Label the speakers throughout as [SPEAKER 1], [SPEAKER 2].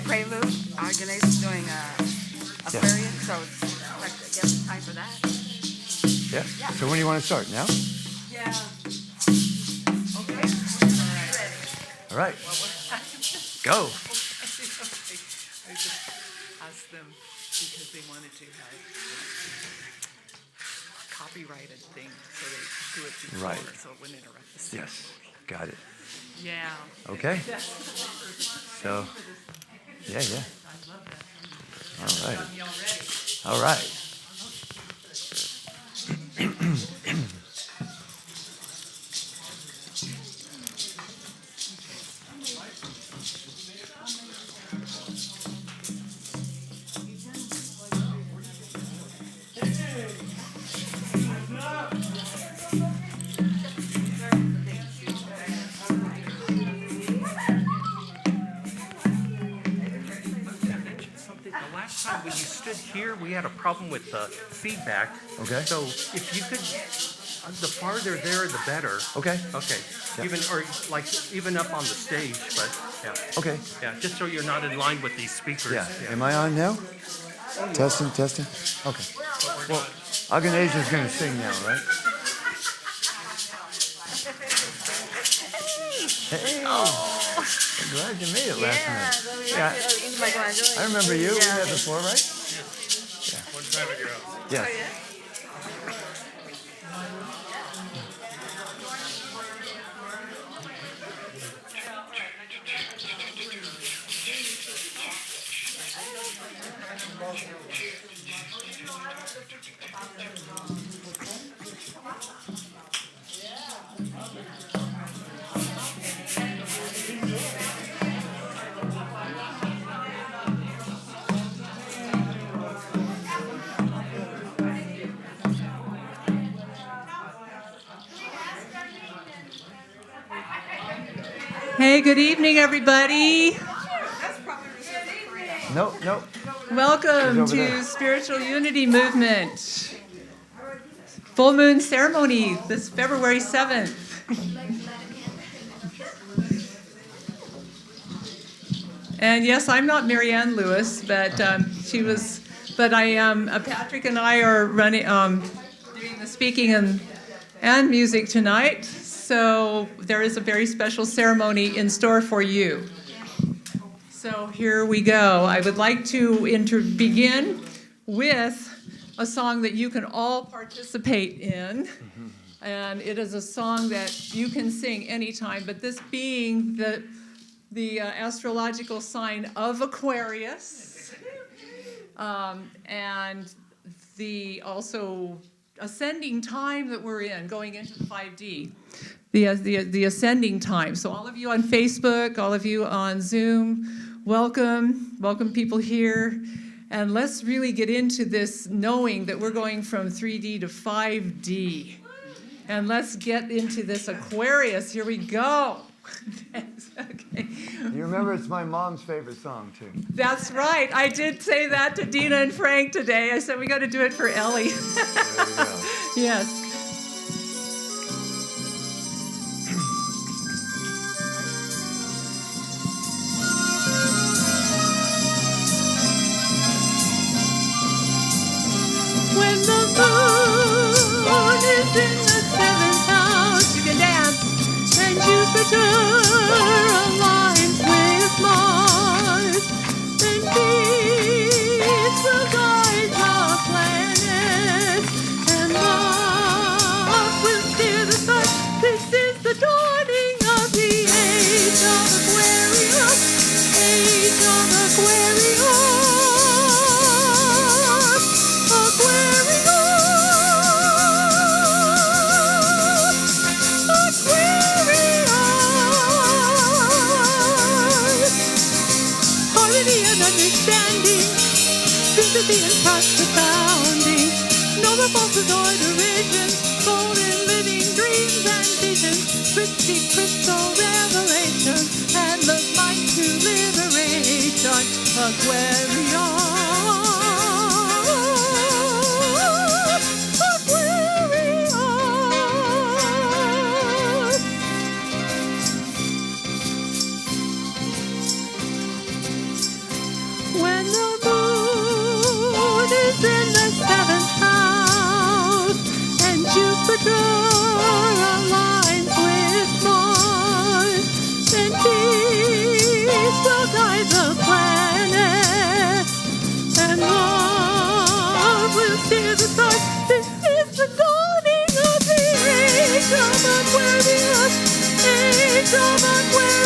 [SPEAKER 1] prelude. Agnes is doing Aquarian, so it's, I guess it's time for that.
[SPEAKER 2] Yeah. So when do you want to start? Now?
[SPEAKER 1] Yeah. Okay.
[SPEAKER 2] All right. Go.
[SPEAKER 1] I just asked them because they wanted to have copyrighted thing, so they do it before,
[SPEAKER 2] Right.
[SPEAKER 1] so it wouldn't interrupt the story.
[SPEAKER 2] Yes. Got it.
[SPEAKER 1] Yeah.
[SPEAKER 2] Okay. So, yeah. All right. All right.
[SPEAKER 3] The last time when you stood here, we had a problem with feedback.
[SPEAKER 2] Okay.
[SPEAKER 3] So if you could, the farther there, the better.
[SPEAKER 2] Okay.
[SPEAKER 3] Okay.
[SPEAKER 2] Yeah.
[SPEAKER 3] Even up on the stage, but yeah.
[SPEAKER 2] Okay.
[SPEAKER 3] Yeah, just so you're not in line with these speakers.
[SPEAKER 2] Yeah. Am I on now? Testing. Okay. Well, Agnes is going to sing now, right? Hey. I'm glad you made it last night. Yeah. I remember you. We met before, right? Yeah.
[SPEAKER 4] One time ago.
[SPEAKER 2] Yes.
[SPEAKER 5] Hey, good evening, everybody.
[SPEAKER 2] Nope.
[SPEAKER 5] Welcome
[SPEAKER 2] Over
[SPEAKER 5] to
[SPEAKER 2] there.
[SPEAKER 5] Spiritual Unity Movement. Full Moon Ceremony this February 7th. And yes, I'm not Marianne Lewis, but Patrick and I are running, doing the speaking and music tonight. So there is a very special ceremony in store for you. So here we go. I would like to begin with a song that you can all participate in. And it is a song that you can sing anytime, but this being the astrological sign of Aquarius, and the also ascending time that we're in, going into 5D. The ascending time. So all of you on Facebook, all of you on Zoom, welcome people here. And let's really get into this knowing that we're going from 3D to 5D. And let's get into this Aquarius. Here we go. Okay.
[SPEAKER 2] You remember it's my mom's favorite song, too.
[SPEAKER 5] That's right. I did say that to Dina and Frank today. I said, we got to do it for Ellie.
[SPEAKER 2] There we go.
[SPEAKER 5] Yes. When the moon is in the seventh house, you can dance, and Jupiter aligns with Mars, then peace will guide the planets, and love will steer the sun. This is the dawning of the age of Aquarius, age of Aquarius. Sympathy and trust abounding. No more falses or derision. Golden living dreams and visions. Christy crystal revelation. And the mind to liberation. Aquarius. aligns with Mars, then peace will guide the planet, and love will steer the stars. This is the dawning of the age of Aquarius, age of Aquarius.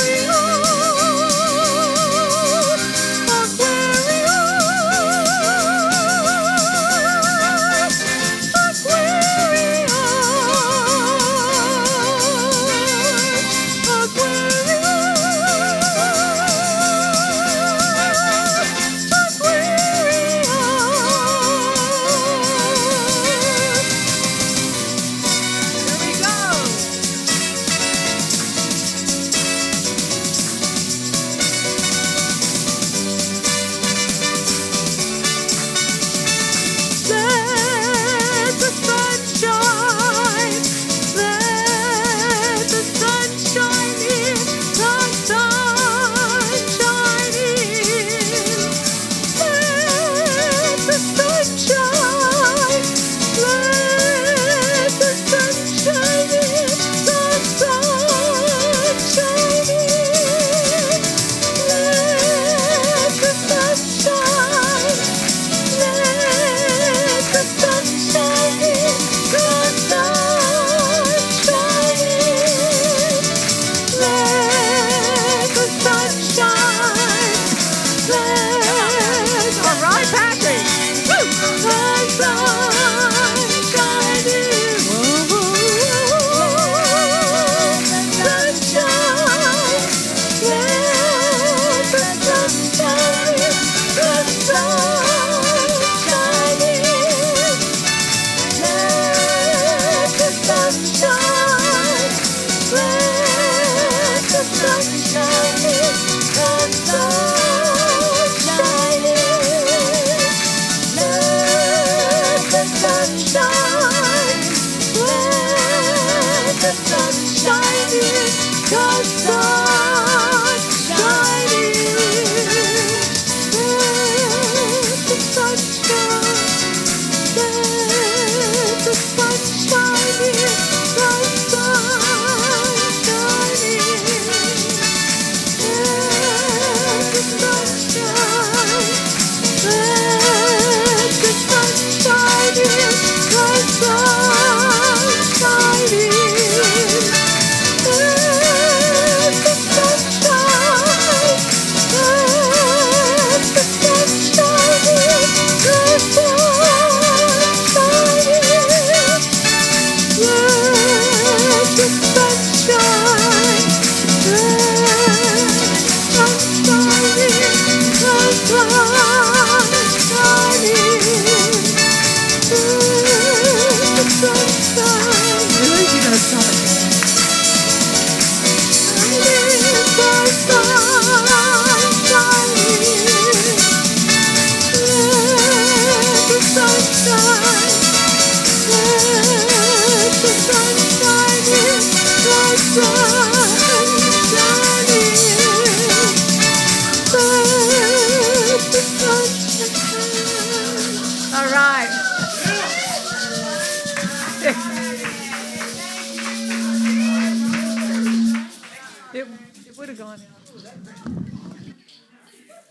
[SPEAKER 5] It would have gone.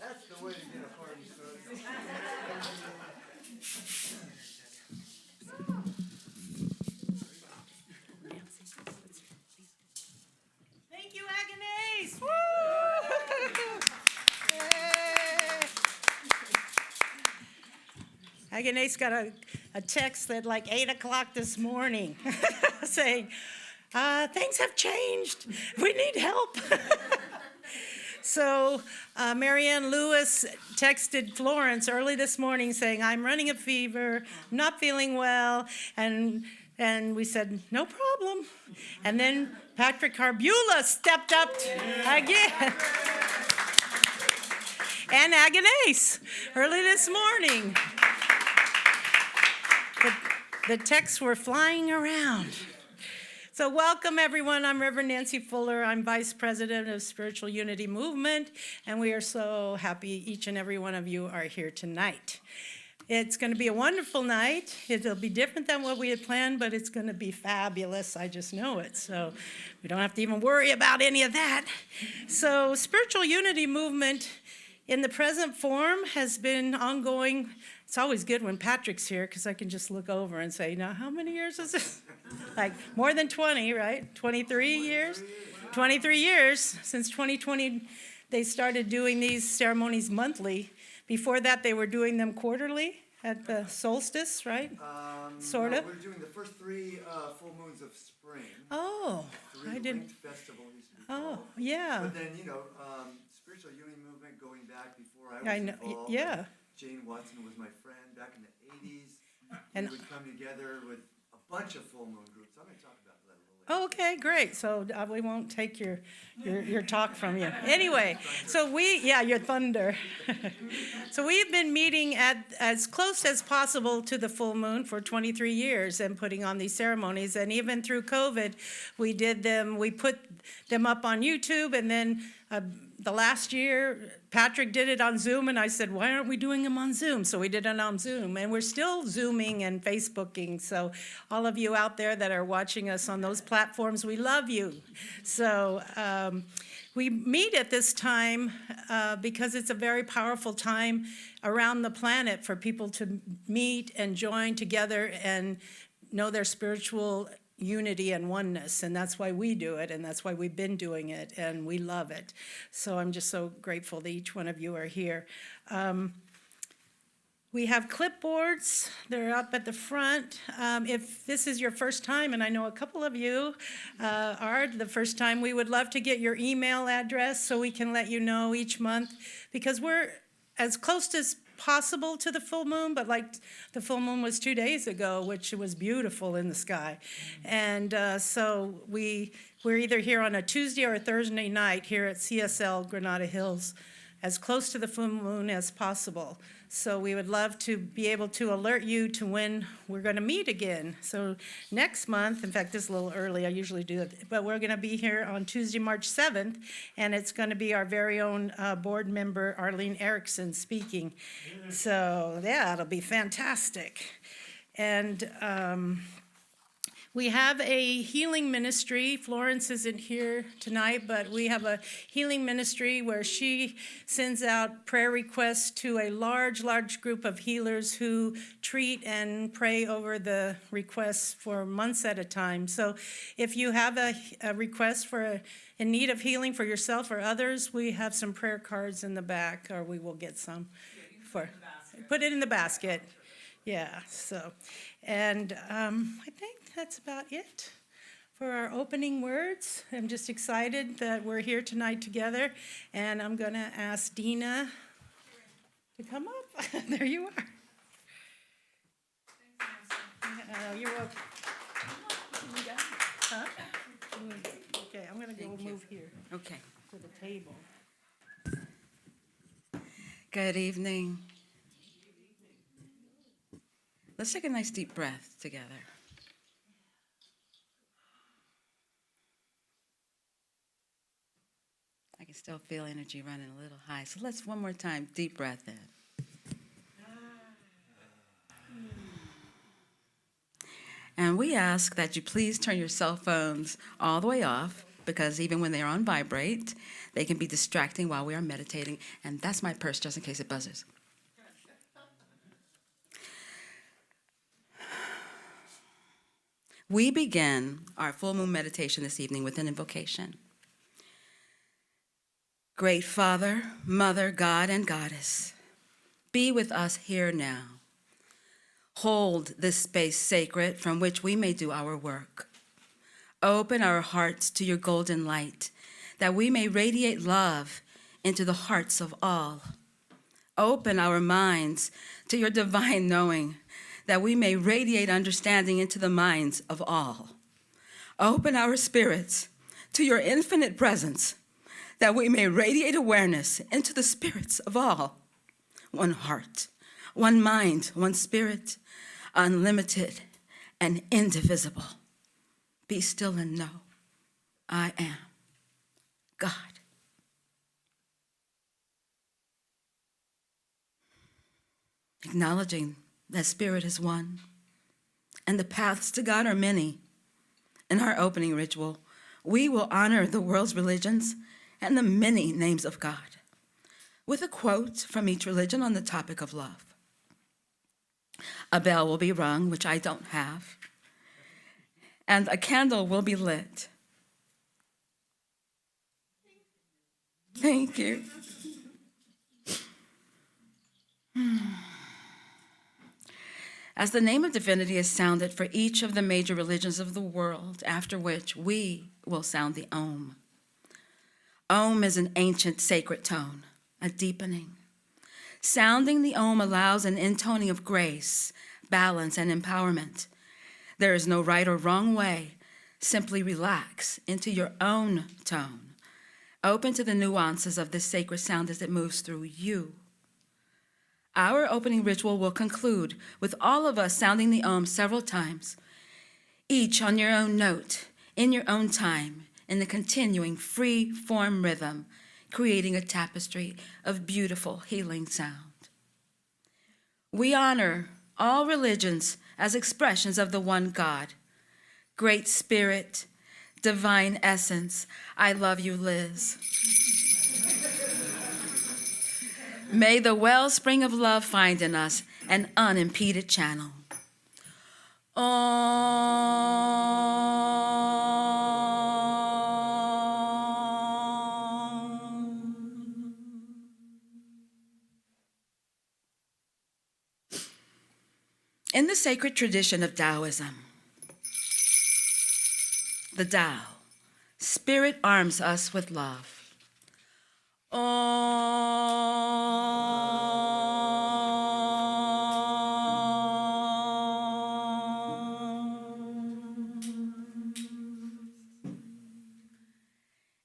[SPEAKER 2] That's the way to get a party started.
[SPEAKER 4] Thank you, Agnes. Agnes got a text at like 8 o'clock this morning saying, things have changed. We need help. So Marianne Lewis texted Florence early this morning saying, I'm running a fever, not feeling well, and we said, no problem. And then Patrick Harbula stepped up again. And Agnes early this morning. The texts were flying around. So welcome, everyone. I'm Reverend Nancy Fuller. I'm Vice President of Spiritual Unity Movement, and we are so happy each and every one of you are here tonight. It's going to be a wonderful night. It'll be different than what we had planned, but it's going to be fabulous. I just know it. So we don't have to even worry about any of that. So spiritual unity movement in the present form has been ongoing. It's always good when Patrick's here because I can just look over and say, now, how many years is this? Like more than 20, right? 23 years? 23 years. Since 2020, they started doing these ceremonies monthly. Before that, they were doing them quarterly at the solstice, right? Sort of.
[SPEAKER 6] We're doing the first 3 full moons of spring.
[SPEAKER 4] Oh, I didn't.
[SPEAKER 6] Linked festival used to be
[SPEAKER 4] Oh,
[SPEAKER 6] called.
[SPEAKER 4] yeah.
[SPEAKER 6] But then, spiritual unity movement going back before I was
[SPEAKER 4] I know.
[SPEAKER 6] involved.
[SPEAKER 4] Yeah.
[SPEAKER 6] Jane Watson was my friend back in the 80s.
[SPEAKER 4] And-
[SPEAKER 6] we would come together with a bunch of full moon groups. I'm going to talk about that a little later.
[SPEAKER 4] Oh, okay, great. So we won't take your talk from you. Anyway, so your thunder. So we've been meeting at as close as possible to the full moon for 23 years and putting on these ceremonies. And even through COVID, we put them up on YouTube, and then the last year, Patrick did it on Zoom, and I said, why aren't we doing them on Zoom? So we did it on Zoom, and we're still Zooming and Facebooking. So all of you out there that are watching us on those platforms, we love you. So we meet at this time because it's a very powerful time around the planet for people to meet and join together and know their spiritual unity and oneness, and that's why we do it, and that's why we've been doing it, and we love it. So I'm just so grateful that each one of you are here. We have clipboards. They're up at the front. If this is your first time, and I know a couple of you are the first time, we would love to get your email address so we can let you know each month, because we're as close as possible to the full moon, but like the full moon was 2 days ago, which was beautiful in the sky. And so we're either here on a Tuesday or a Thursday night here at CSL Granada Hills, as close to the full moon as possible. So we would love to be able to alert you to when we're going to meet again. So next month, in fact, this is a little early, I usually do it, but we're going to be here on Tuesday, March 7th, and it's going to be our very own board member, Arlene Erickson, speaking. So yeah, it'll be fantastic. And we have a healing ministry. Florence isn't here tonight, but we have a healing ministry where she sends out prayer requests to a large group of healers who treat and pray over the requests for months at a time. So if you have a request in need of healing for yourself or others, we have some prayer cards in the back, or we will get some. Put it in the basket. Yeah, so, and I think that's about it for our opening words. I'm just excited that we're here tonight together, and I'm going to ask Dina to come up. There you are. You're welcome. Huh? Okay, I'm going to go move here
[SPEAKER 1] Okay.
[SPEAKER 4] to the table.
[SPEAKER 1] Good evening. Let's take a nice deep breath together. I can still feel energy running a little high. So let's one more time, deep breath in. And we ask that you please turn your cell phones all the way off, because even when they're on vibrate, they can be distracting while we are meditating. And that's my purse, just in case it buzzes. We begin our full moon meditation this evening with an invocation. Great Father, Mother, God, and Goddess, be with us here now. Hold this space sacred from which we may do our work. Open our hearts to your golden light, that we may radiate love into the hearts of all. Open our minds to your divine knowing, that we may radiate understanding into the minds of all. Open our spirits to your infinite presence, that we may radiate awareness into the spirits of all. One heart, one mind, one spirit, unlimited and indivisible. Be still and know I am God. acknowledging that spirit is one, and the paths to God are many. In our opening ritual, we will honor the world's religions and the many names of God with a quote from each religion on the topic of love. A bell will be rung, which I don't have, and a candle will be lit. Thank you. As the name of divinity is sounded for each of the major religions of the world, after which we will sound the Om. Om is an ancient sacred tone, a deepening. Sounding the Om allows an intoning of grace, balance, and empowerment. There is no right or wrong way. Simply relax into your own tone. Open to the nuances of this sacred sound as it moves through you. Our opening ritual will conclude with all of us sounding the Om several times, each on your own note, in your own time, in the continuing free-form rhythm, creating a tapestry of beautiful healing sound. We honor all religions as expressions of the one God, Great Spirit, Divine Essence. I love you, Liz. May the wellspring of love find in us an unimpeded channel. In the sacred tradition of Taoism, the Tao, Spirit arms us with love.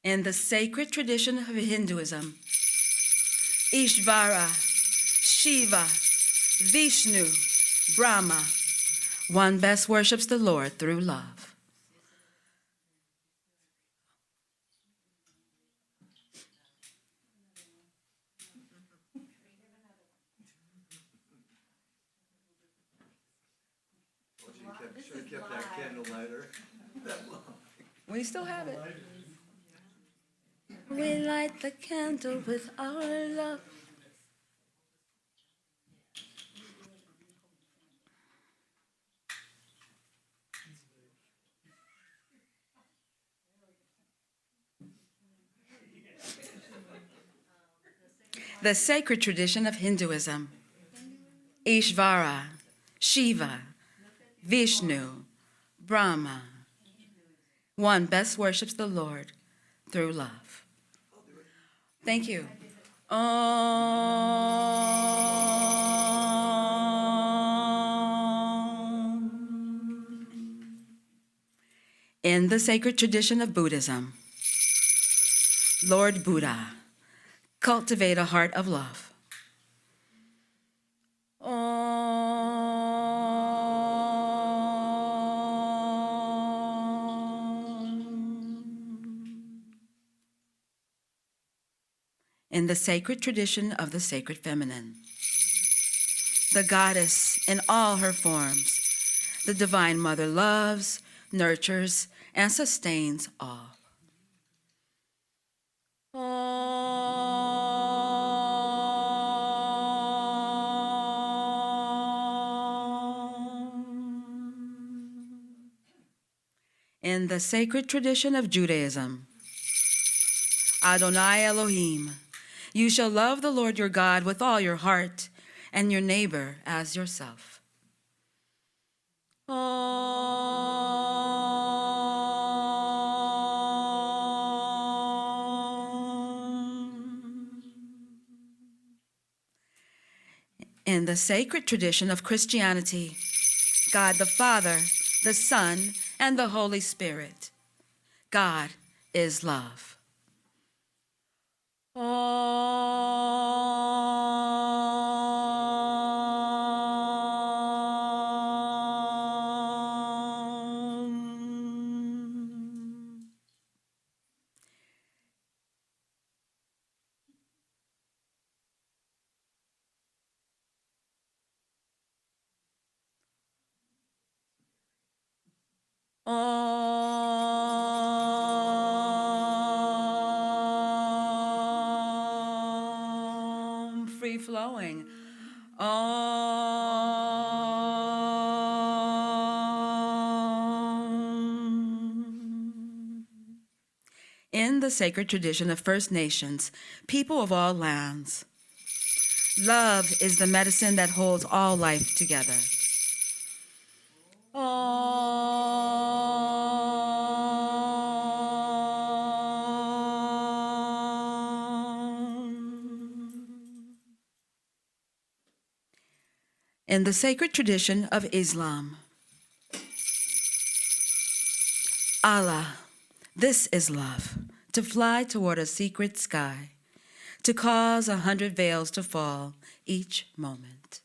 [SPEAKER 1] In the sacred tradition of Hinduism, Ishvara, Shiva, Vishnu, Brahma, one best worships the Lord through love.
[SPEAKER 6] Should have kept that candle lighter.
[SPEAKER 1] We still have it. We light the candle with our love. The sacred tradition of Hinduism, Ishvara, Shiva, Vishnu, Brahma, one best worships the Lord through love. Thank you. In the sacred tradition of Buddhism, Lord Buddha, cultivate a heart of love. In the sacred tradition of the sacred feminine, the goddess in all her forms, the divine mother loves, nurtures, and sustains all. In the sacred tradition of Judaism, Adonai Elohim, you shall love the Lord your God with all your heart and your neighbor as yourself. In the sacred tradition of Christianity, God the Father, the Son, and the Holy Spirit. God is love. Om, free flowing. Om. In the sacred tradition of First Nations, people of all lands, love is the medicine that holds all life together. In the sacred tradition of Islam, Allah, this is love, to fly toward a secret sky, to cause 100 veils to fall each moment.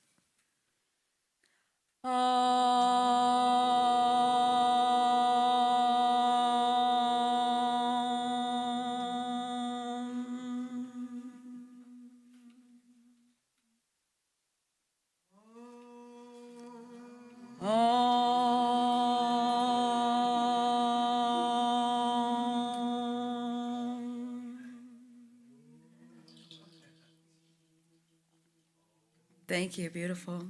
[SPEAKER 1] Thank you, beautiful.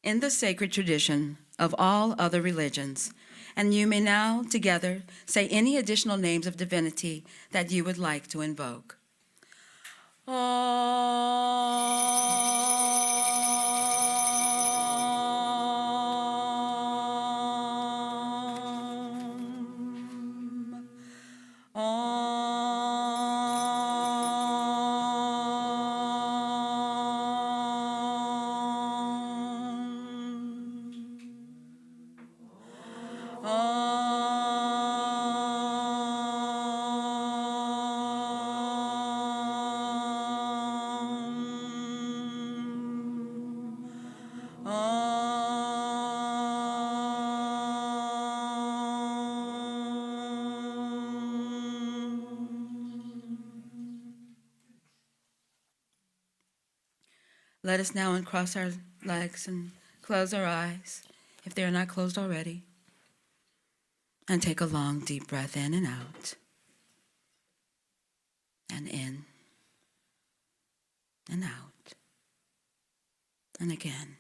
[SPEAKER 1] In the sacred tradition of all other religions, and you may now together say any additional names of divinity that you would like to invoke. Let us now uncross our legs and close our eyes, if they are not closed already, and take a long, deep breath in and out, and in, and out, and again.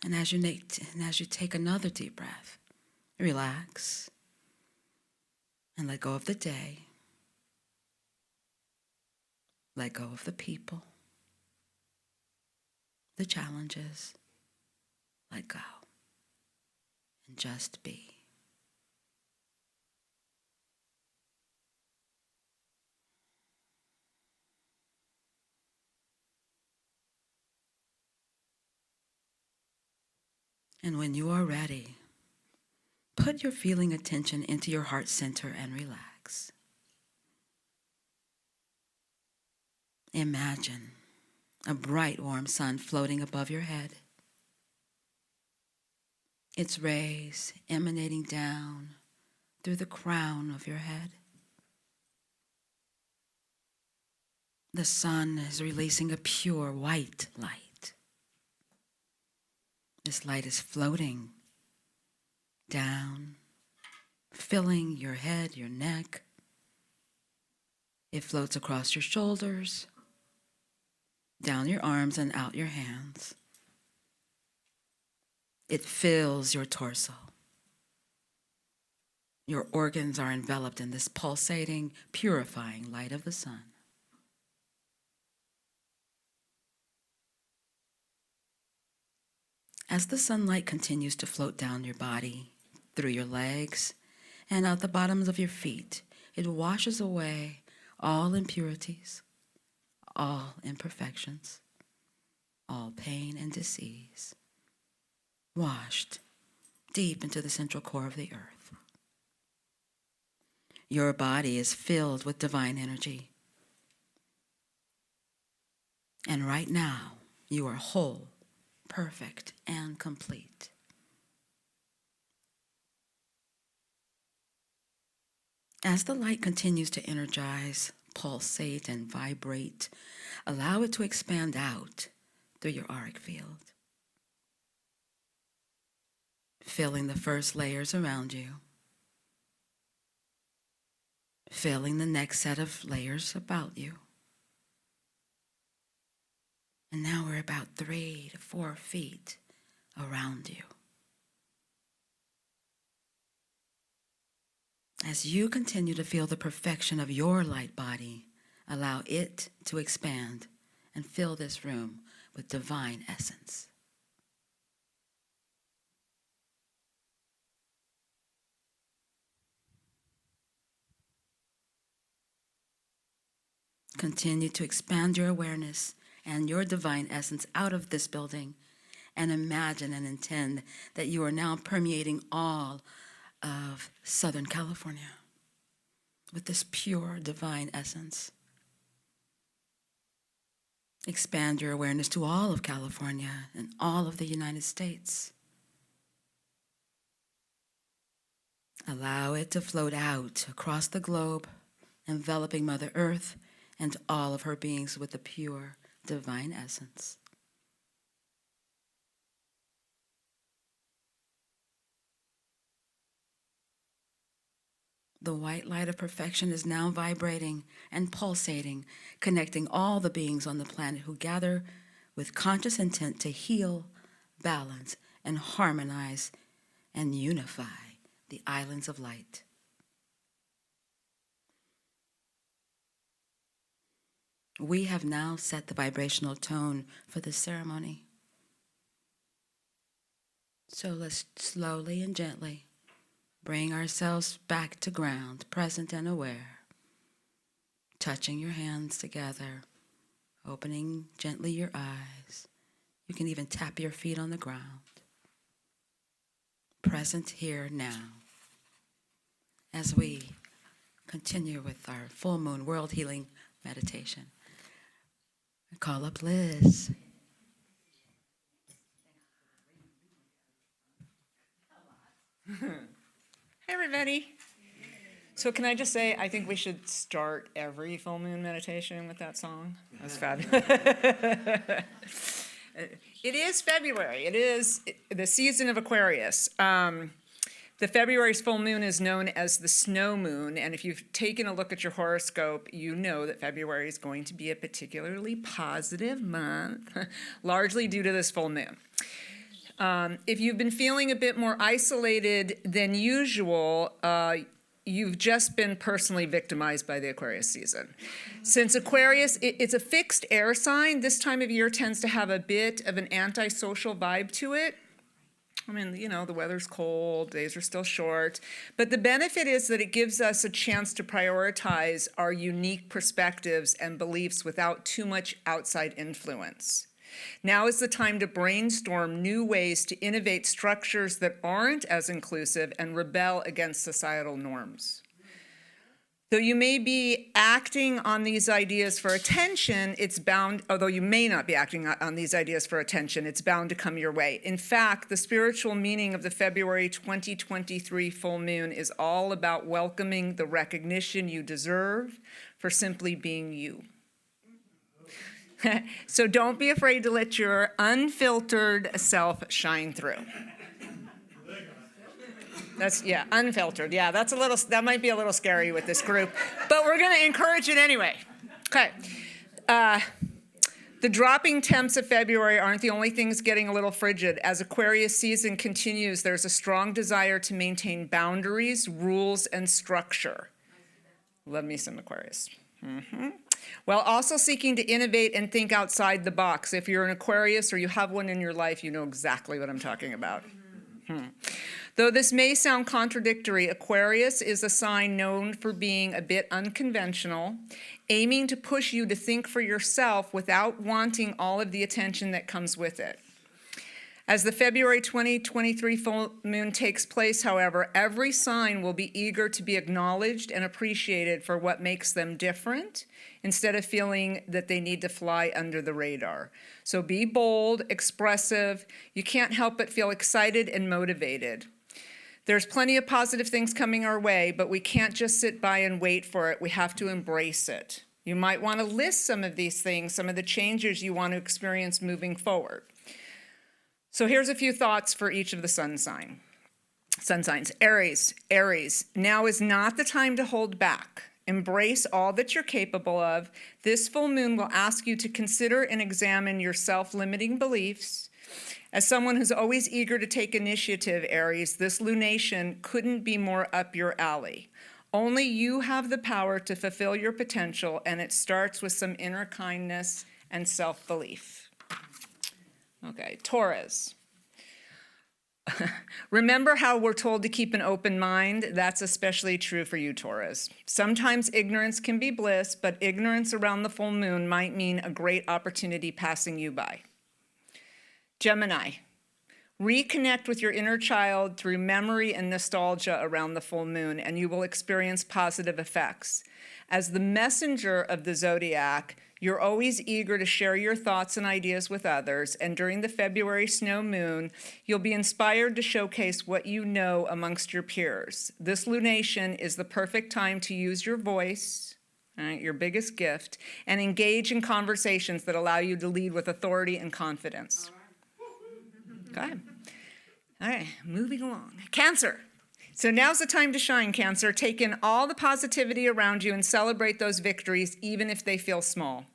[SPEAKER 1] And as you take another deep breath, relax and let go of the day, let go of the people, the challenges, let go, and just be. And when you are ready, put your feeling attention into your heart center and relax. Imagine a bright, warm sun floating above your head. Its rays emanating down through the crown of your head. The sun is releasing a pure white light. This light is floating down, filling your head, your neck. It floats across your shoulders, down your arms and out your hands. It fills your torso. Your organs are enveloped in this pulsating, purifying light of the sun. As the sunlight continues to float down your body, through your legs, and out the bottoms of your feet, it washes away all impurities, all imperfections, all pain and disease, washed deep into the central core of the earth. Your body is filled with divine energy. And right now, you are whole, perfect, and complete. As the light continues to energize, pulsate, and vibrate, allow it to expand out through your auric field, filling the first layers around you, filling the next set of layers about you. And now we're about 3 to 4 feet around you. As you continue to feel the perfection of your light body, allow it to expand and fill this room with divine essence. Continue to expand your awareness and your divine essence out of this building, and imagine and intend that you are now permeating all of Southern California with this pure divine essence. Expand your awareness to all of California and all of the United States. Allow it to float out across the globe, enveloping Mother Earth and all of her beings with the pure divine essence. The white light of perfection is now vibrating and pulsating, connecting all the beings on the planet who gather with conscious intent to heal, balance, and harmonize and unify the islands of light. We have now set the vibrational tone for this ceremony. So let's slowly and gently bring ourselves back to ground, present and aware, touching your hands together, opening gently your eyes. You can even tap your feet on the ground. Present here now. As we continue with our full moon world healing meditation, I call up Liz.
[SPEAKER 7] Hey, everybody. So can I just say, I think we should start every full moon meditation with that song. That's fabulous. It is February. It is the season of Aquarius. The February's full moon is known as the snow moon, and if you've taken a look at your horoscope, you know that February is going to be a particularly positive month, largely due to this full moon. If you've been feeling a bit more isolated than usual, you've just been personally victimized by the Aquarius season. Since Aquarius, it's a fixed air sign, this time of year tends to have a bit of an antisocial vibe to it. I mean, you know, the weather's cold, days are still short, but the benefit is that it gives us a chance to prioritize our unique perspectives and beliefs without too much outside influence. Now is the time to brainstorm new ways to innovate structures that aren't as inclusive and rebel against societal norms. Though you may be acting on these ideas for attention, although you may not be acting on these ideas for attention, it's bound to come your way. In fact, the spiritual meaning of the February 2023 full moon is all about welcoming the recognition you deserve for simply being you. So don't be afraid to let your unfiltered self shine through. Unfiltered. Yeah, that might be a little scary with this group, but we're going to encourage it anyway. Okay. The dropping temps of February aren't the only things getting a little frigid. As Aquarius season continues, there's a strong desire to maintain boundaries, rules, and structure. Love me some Aquarius. While also seeking to innovate and think outside the box. If you're an Aquarius or you have one in your life, you know exactly what I'm talking about. Though this may sound contradictory, Aquarius is a sign known for being a bit unconventional, aiming to push you to think for yourself without wanting all of the attention that comes with it. As the February 2023 full moon takes place, however, every sign will be eager to be acknowledged and appreciated for what makes them different, instead of feeling that they need to fly under the radar. So be bold, expressive. You can't help but feel excited and motivated. There's plenty of positive things coming our way, but we can't just sit by and wait for it. We have to embrace it. You might want to list some of these things, some of the changes you want to experience moving forward. So here's a few thoughts for each of the sun signs. Aries, now is not the time to hold back. Embrace all that you're capable of. This full moon will ask you to consider and examine your self-limiting beliefs. As someone who's always eager to take initiative, Aries, this lunation couldn't be more up your alley. Only you have the power to fulfill your potential, and it starts with some inner kindness and self-belief. Okay, Taurus. Remember how we're told to keep an open mind? That's especially true for you, Taurus. Sometimes ignorance can be bliss, but ignorance around the full moon might mean a great opportunity passing you by. Gemini. Reconnect with your inner child through memory and nostalgia around the full moon, and you will experience positive effects. As the messenger of the zodiac, you're always eager to share your thoughts and ideas with others, and during the February snow moon, you'll be inspired to showcase what you know amongst your peers. This lunation is the perfect time to use your voice, your biggest gift, and engage in conversations that allow you to lead with authority and confidence. Okay. All right, moving along. Cancer. So now's the time to shine, Cancer. Take in all the positivity around you and celebrate those victories, even if they feel small.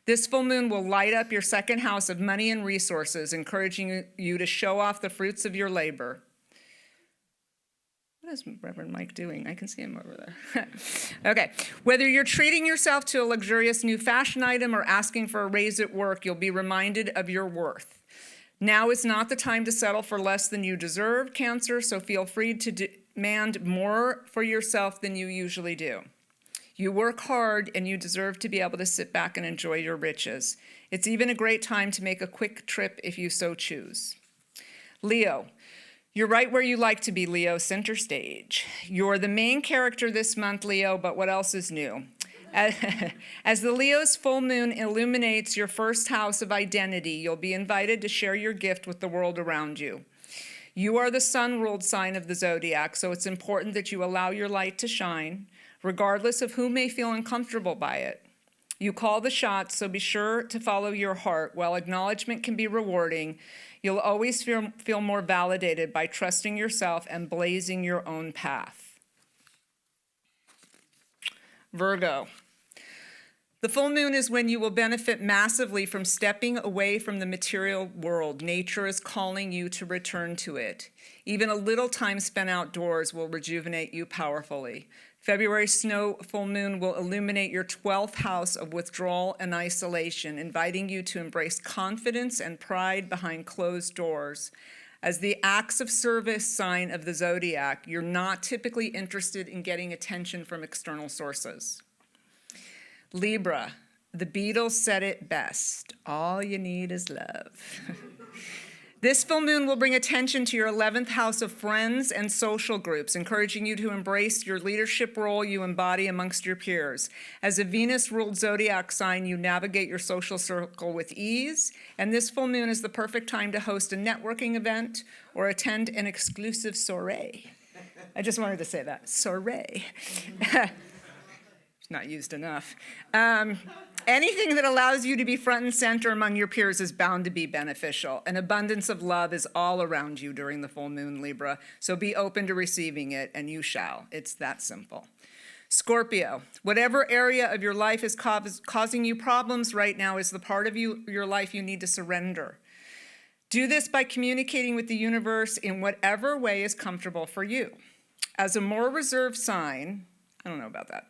[SPEAKER 7] This full moon will light up your second house of money and resources, encouraging you to show off the fruits of your labor. What is Reverend Mike doing? I can see him over there. Okay. Whether you're treating yourself to a luxurious new fashion item or asking for a raise at work, you'll be reminded of your worth. Now is not the time to settle for less than you deserve, Cancer, so feel free to demand more for yourself than you usually do. You work hard and you deserve to be able to sit back and enjoy your riches. It's even a great time to make a quick trip if you so choose. Leo. You're right where you like to be, Leo, center stage. You're the main character this month, Leo, but what else is new? As the Leo's full moon illuminates your first house of identity, you'll be invited to share your gift with the world around you. You are the sun-ruled sign of the zodiac, so it's important that you allow your light to shine, regardless of who may feel uncomfortable by it. You call the shots, so be sure to follow your heart. While acknowledgement can be rewarding, you'll always feel more validated by trusting yourself and blazing your own path. Virgo. The full moon is when you will benefit massively from stepping away from the material world. Nature is calling you to return to it. Even a little time spent outdoors will rejuvenate you powerfully. February snow full moon will illuminate your 12th house of withdrawal and isolation, inviting you to embrace confidence and pride behind closed doors. As the acts of service sign of the zodiac, you're not typically interested in getting attention from external sources. Libra, the Beatles said it best, all you need is love. This full moon will bring attention to your 11th house of friends and social groups, encouraging you to embrace your leadership role you embody amongst your peers. As a Venus-ruled zodiac sign, you navigate your social circle with ease, and this full moon is the perfect time to host a networking event or attend an exclusive soiree. I just wanted to say that, soiree. It's not used enough. Anything that allows you to be front and center among your peers is bound to be beneficial. An abundance of love is all around you during the full moon, Libra, so be open to receiving it, and you shall. It's that simple. Scorpio, whatever area of your life is causing you problems right now is the part of your life you need to surrender. Do this by communicating with the universe in whatever way is comfortable for you. As a more reserved sign, I don't know about that.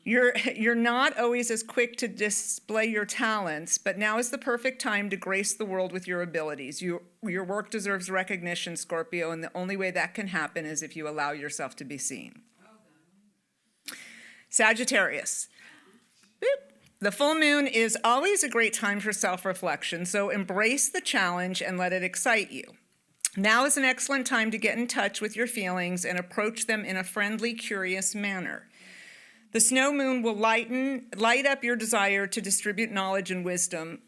[SPEAKER 7] You're not always as quick to display your talents, but now is the perfect time to grace the world with your abilities. Your work deserves recognition, Scorpio, and the only way that can happen is if you allow yourself to be seen. Sagittarius. The full moon is always a great time for self-reflection, so embrace the challenge and let it excite you. Now is an excellent time to get in touch with your feelings and approach them in a friendly, curious manner. The snow moon will light up your desire to distribute knowledge and wisdom.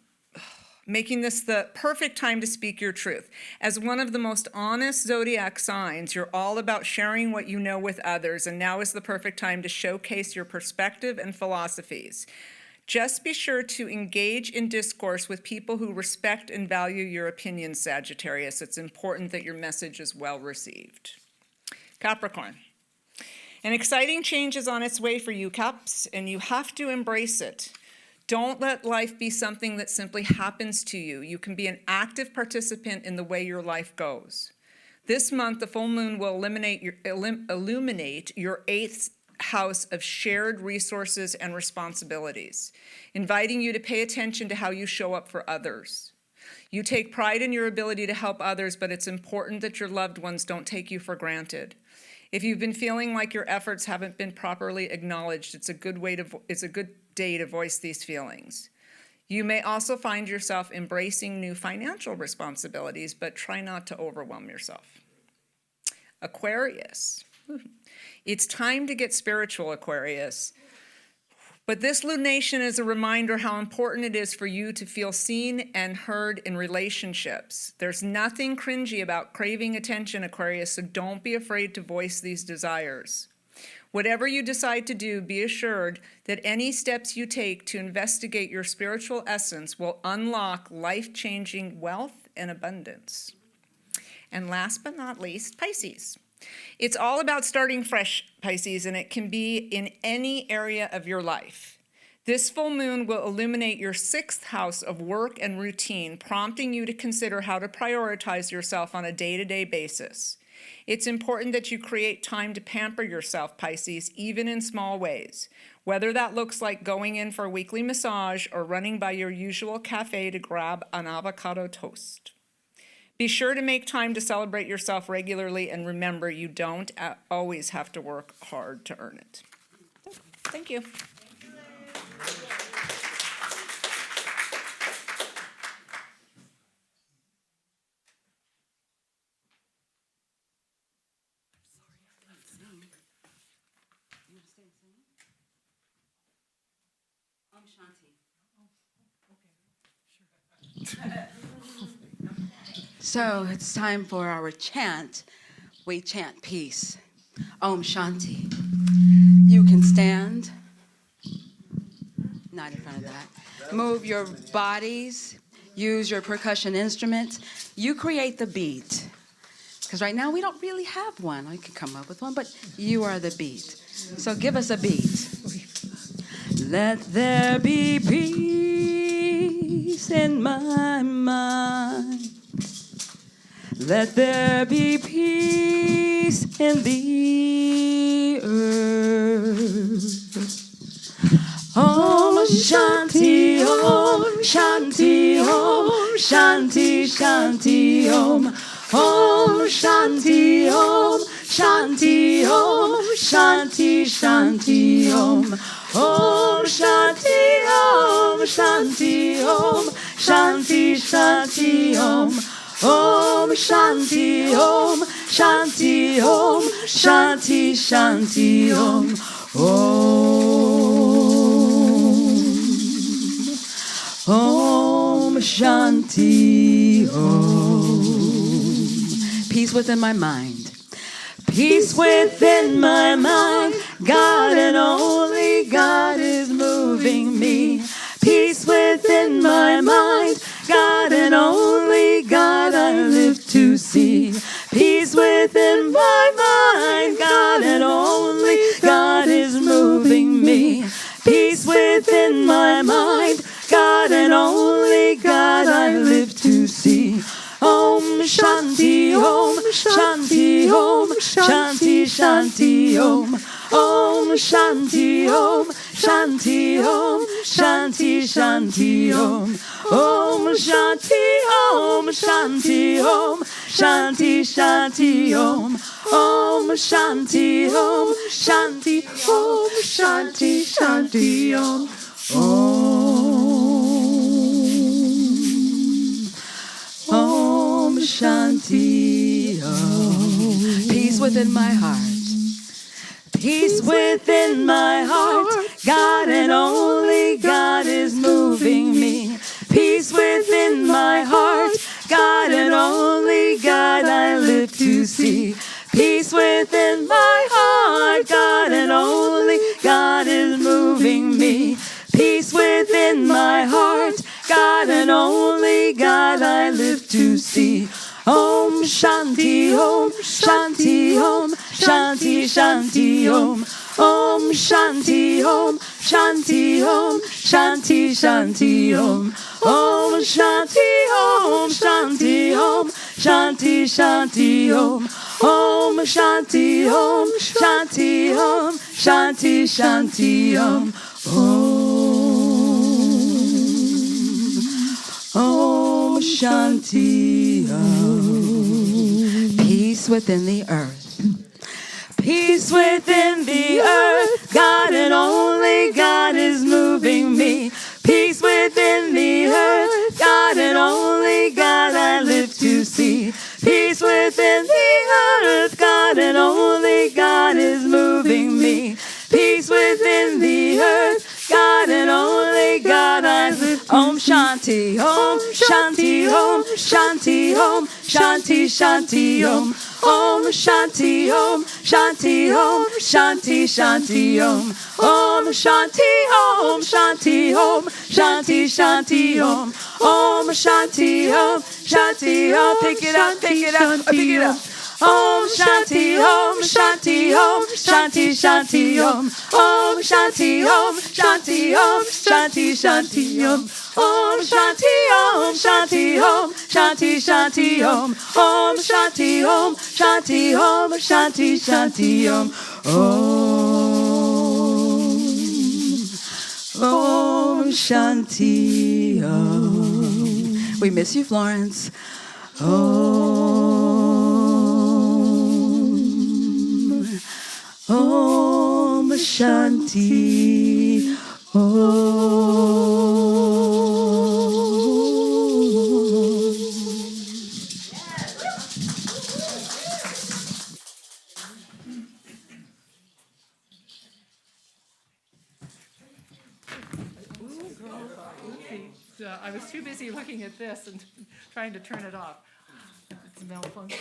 [SPEAKER 7] making this the perfect time to speak your truth. As one of the most honest zodiac signs, you're all about sharing what you know with others, and now is the perfect time to showcase your perspective and philosophies. Just be sure to engage in discourse with people who respect and value your opinions, Sagittarius. It's important that your message is well received. Capricorn. An exciting change is on its way for you, Caps, and you have to embrace it. Don't let life be something that simply happens to you. You can be an active participant in the way your life goes. This month, the full moon will illuminate your 8th house of shared resources and responsibilities, inviting you to pay attention to how you show up for others. You take pride in your ability to help others, but it's important that your loved ones don't take you for granted. If you've been feeling like your efforts haven't been properly acknowledged, it's a good day to voice these feelings. You may also find yourself embracing new financial responsibilities, but try not to overwhelm yourself. Aquarius. It's time to get spiritual, Aquarius. But this lunation is a reminder how important it is for you to feel seen and heard in relationships. There's nothing cringy about craving attention, Aquarius, so don't be afraid to voice these desires. Whatever you decide to do, be assured that any steps you take to investigate your spiritual essence will unlock life-changing wealth and abundance. And last but not least, Pisces. It's all about starting fresh, Pisces, and it can be in any area of your life. This full moon will illuminate your 6th house of work and routine, prompting you to consider how to prioritize yourself on a day-to-day basis. It's important that you create time to pamper yourself, Pisces, even in small ways, whether that looks like going in for a weekly massage or running by your usual cafe to grab an avocado toast. Be sure to make time to celebrate yourself regularly, and remember, you don't always have to work hard to earn it. Thank you.
[SPEAKER 1] So it's time for our chant. We chant peace. Om Shanti. You can stand. Not in front of that. Move your bodies. Use your percussion instruments. You create the beat. Because right now we don't really have one. I could come up with one, but you are the beat. So give us a beat. Let there be peace in my mind. Let there be peace in the earth. Om Shanti, Om Shanti, Om Shanti, Shanti, Om. Om Shanti, Om Shanti, Om Shanti, Shanti, Om. Om Shanti, Om Shanti, Om Shanti, Shanti, Om. Om Shanti, Om Shanti, Om Shanti, Shanti, Om. Om Shanti, Om. Peace within my mind. Peace within my mind. God and only God is moving me. Peace within my mind. God and only God I live to see. Peace within my mind. God and only God is moving me. Peace within my mind. God and only God I live to see. Om Shanti, Om Shanti, Om Shanti, Shanti, Om. Om Shanti, Om Shanti, Om Shanti, Shanti, Om. Om Shanti, Om Shanti, Om Shanti, Shanti, Om. Om Shanti, Om Shanti, Om Shanti, Shanti, Om. Om Shanti, Om. Peace within my heart. Peace within my heart. God and only God is moving me. Peace within my heart. God and only God I live to see. Peace within my heart. God and only God is moving me. Peace within my heart. God and only God I live to see. Om Shanti Om Shanti Om Shanti Shanti Om. Om Shanti Om Shanti Om Shanti Shanti Om. Om Shanti Om Shanti Om Shanti Shanti Om. Om Shanti Om Shanti Om Shanti Shanti Om. Om Shanti Om. Peace within the earth. Peace within the earth. God and only God is moving me. Peace within the earth. God and only God I live to see. Peace within the earth. God and only God is moving me. Peace within the earth. God and only God I live. Om Shanti Om Shanti Om Shanti Om Shanti Shanti Om. Om Shanti Om Shanti Om Shanti Shanti Om. Om Shanti Om Shanti Om Shanti Shanti Om. Om Shanti Om Shanti Om. Pick it up, pick it up, pick it up. Om Shanti Om Shanti Om Shanti Shanti Om. Om Shanti Om Shanti Om Shanti Shanti Om. Om Shanti Om Shanti Om Shanti Shanti Om. Om Shanti Om Shanti Om Shanti Shanti Om. Om Shanti Om. We miss you, Florence. Om Shanti Om.
[SPEAKER 5] I was too busy looking at this and trying to turn it off. It's malfunction.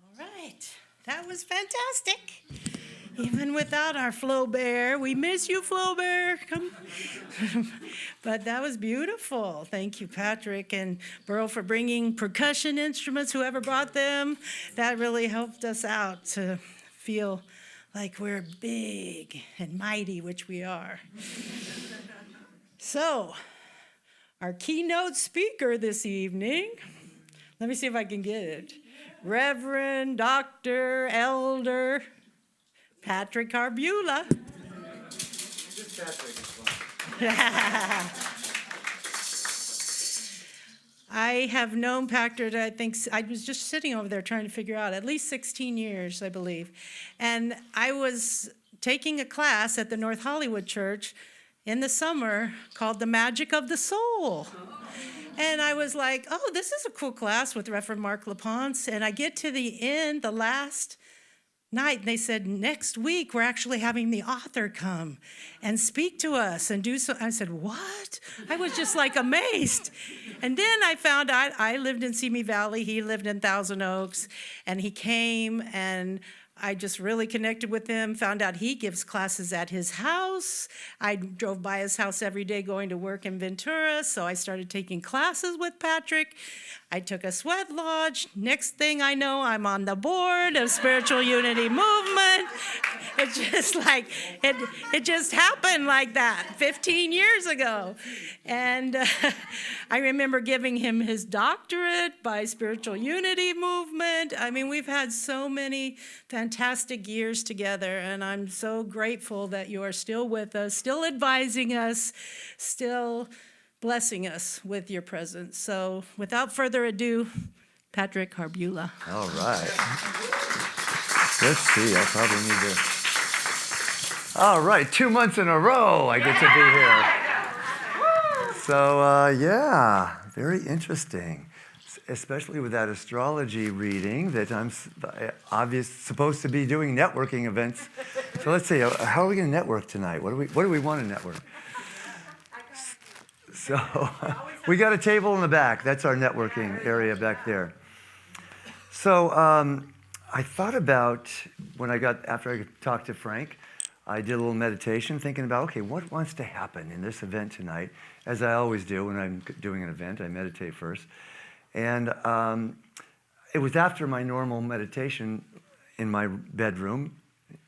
[SPEAKER 4] All right, that was fantastic. Even without our Flo Bear, we miss you, Flo Bear. Come. But that was beautiful. Thank you, Patrick and Burl, for bringing percussion instruments, whoever brought them. That really helped us out to feel like we're big and mighty, which we are. So, our keynote speaker this evening, let me see if I can get it. Reverend, Dr., Elder, Patrick Harbula.
[SPEAKER 6] Just Patrick is fine.
[SPEAKER 4] I have known Patrick, I think, I was just sitting over there trying to figure out, at least 16 years, I believe. And I was taking a class at the North Hollywood Church in the summer called The Magic of the Soul. And I was like, oh, this is a cool class with Reverend Mark LaPonce. And I get to the end, the last night, and they said, next week, we're actually having the author come and speak to us and do so. I said, what? I was just like amazed. And then I found out I lived in Simi Valley. He lived in Thousand Oaks. And he came, and I just really connected with him, found out he gives classes at his house. I drove by his house every day going to work in Ventura, so I started taking classes with Patrick. I took a sweat lodge. Next thing I know, I'm on the board of Spiritual Unity Movement. It's just like, it just happened like that 15 years ago. And I remember giving him his doctorate by Spiritual Unity Movement. I mean, we've had so many fantastic years together, and I'm so grateful that you are still with us, still advising us, still blessing us with your presence. So without further ado, Patrick Harbula.
[SPEAKER 2] All right. Let's see, I probably need to All right, 2 months in a row I get to be here. So, yeah, very interesting, especially with that astrology reading that I'm supposed to be doing networking events. So let's see, how are we going to network tonight? What do we want to network? So we got a table in the back. That's our networking area back there. So I thought about after I talked to Frank, I did a little meditation thinking about, okay, what wants to happen in this event tonight? As I always do when I'm doing an event, I meditate first. And it was after my normal meditation in my bedroom,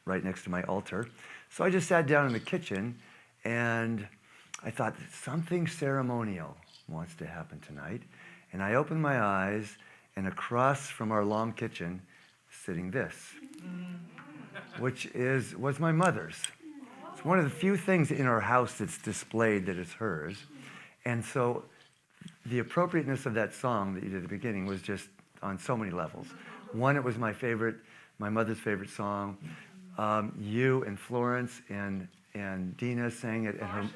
[SPEAKER 2] right next to my altar. So I just sat down in the kitchen and I thought something ceremonial wants to happen tonight. And I opened my eyes, and across from our long kitchen, sitting this, which was my mother's. It's one of the few things in our house that's displayed that is hers. And so the appropriateness of that song that you did at the beginning was just on so many levels. One, it was my mother's favorite song. You and Florence and Dina sang it at her,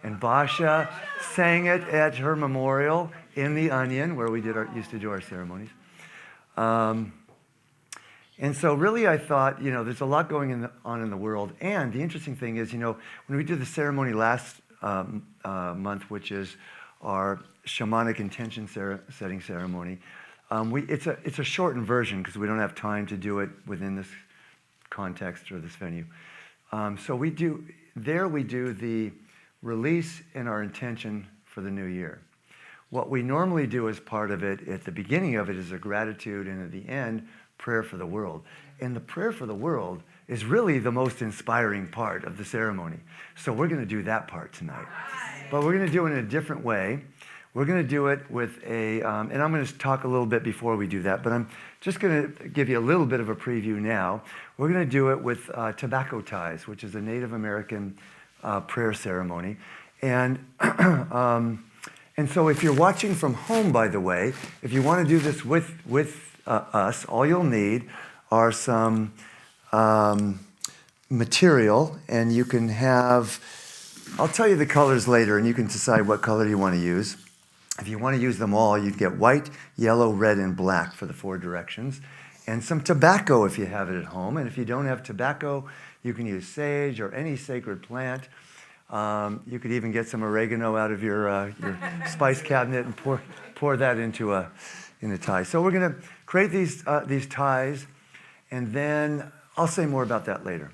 [SPEAKER 2] and Basha sang it at her memorial in the Onion, where we used to do our ceremonies. And so really I thought, there's a lot going on in the world. And the interesting thing is, when we did the ceremony last month, which is our shamanic intention setting ceremony, it's a shortened version because we don't have time to do it within this context or this venue. So we do the release and our intention for the new year. What we normally do as part of it, at the beginning of it, is a gratitude, and at the end, prayer for the world. And the prayer for the world is really the most inspiring part of the ceremony. So we're going to do that part tonight. But we're going to do it in a different way. We're going to do it with and I'm going to talk a little bit before we do that, but I'm just going to give you a little bit of a preview now. We're going to do it with tobacco ties, which is a Native American prayer ceremony. And so if you're watching from home, by the way, if you want to do this with us, all you'll need are some material, and you can I'll tell you the colors later, and you can decide what color you want to use. If you want to use them all, you'd get white, yellow, red, and black for the 4 directions, and some tobacco if you have it at home. And if you don't have tobacco, you can use sage or any sacred plant. You could even get some oregano out of your spice cabinet and pour that into a tie. So we're going to create these ties, and then I'll say more about that later.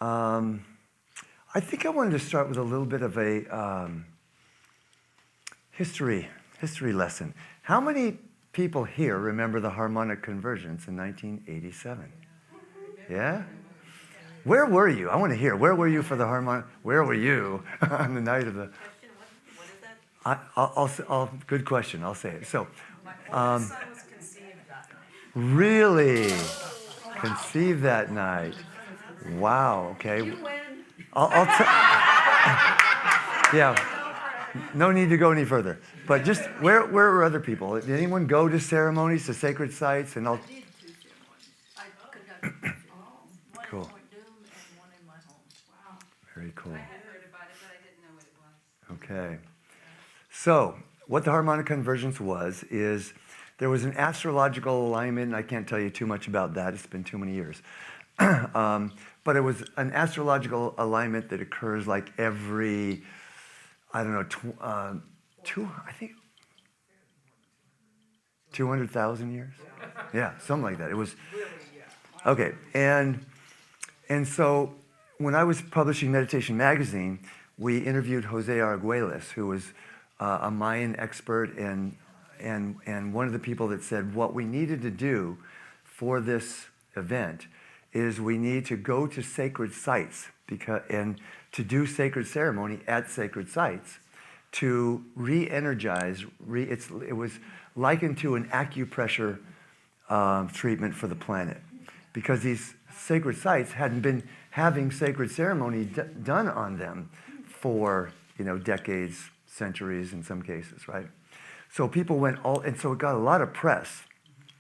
[SPEAKER 2] I think I wanted to start with a little bit of a history lesson. How many people here remember the harmonic convergence in 1987? Yeah? Where were you? I want to hear. Where were you for the harmonic? Where were you on the night of the? What is that? I'll good question. I'll say it. So,
[SPEAKER 8] My son was conceived that night.
[SPEAKER 2] Really? Conceived that night. Wow. Okay.
[SPEAKER 8] You win.
[SPEAKER 2] Yeah. No need to go any further. But just where were other people? Did anyone go to ceremonies, to sacred sites, and all?
[SPEAKER 8] I did 2 ceremonies. I conducted 2 ceremonies. One
[SPEAKER 1] Cool.
[SPEAKER 8] in Point Doom and one in my home. Wow.
[SPEAKER 2] Very cool.
[SPEAKER 1] I had heard about it, but I didn't know what it was.
[SPEAKER 2] Okay. So, what the harmonic convergence is there was an astrological alignment, and I can't tell you too much about that. It's been too many years. But it was an astrological alignment that occurs like every, I don't know, I think 200,000 years? Yeah, something like that. It was, okay. And so when I was publishing Meditation Magazine, we interviewed Jose Arguelles, who was a Mayan expert and one of the people that said what we needed to do for this event is we need to go to sacred sites and to do sacred ceremony at sacred sites to re-energize. It was likened to an acupressure treatment for the planet, because these sacred sites hadn't been having sacred ceremony done on them for decades, centuries in some cases, right? So people went and so it got a lot of press.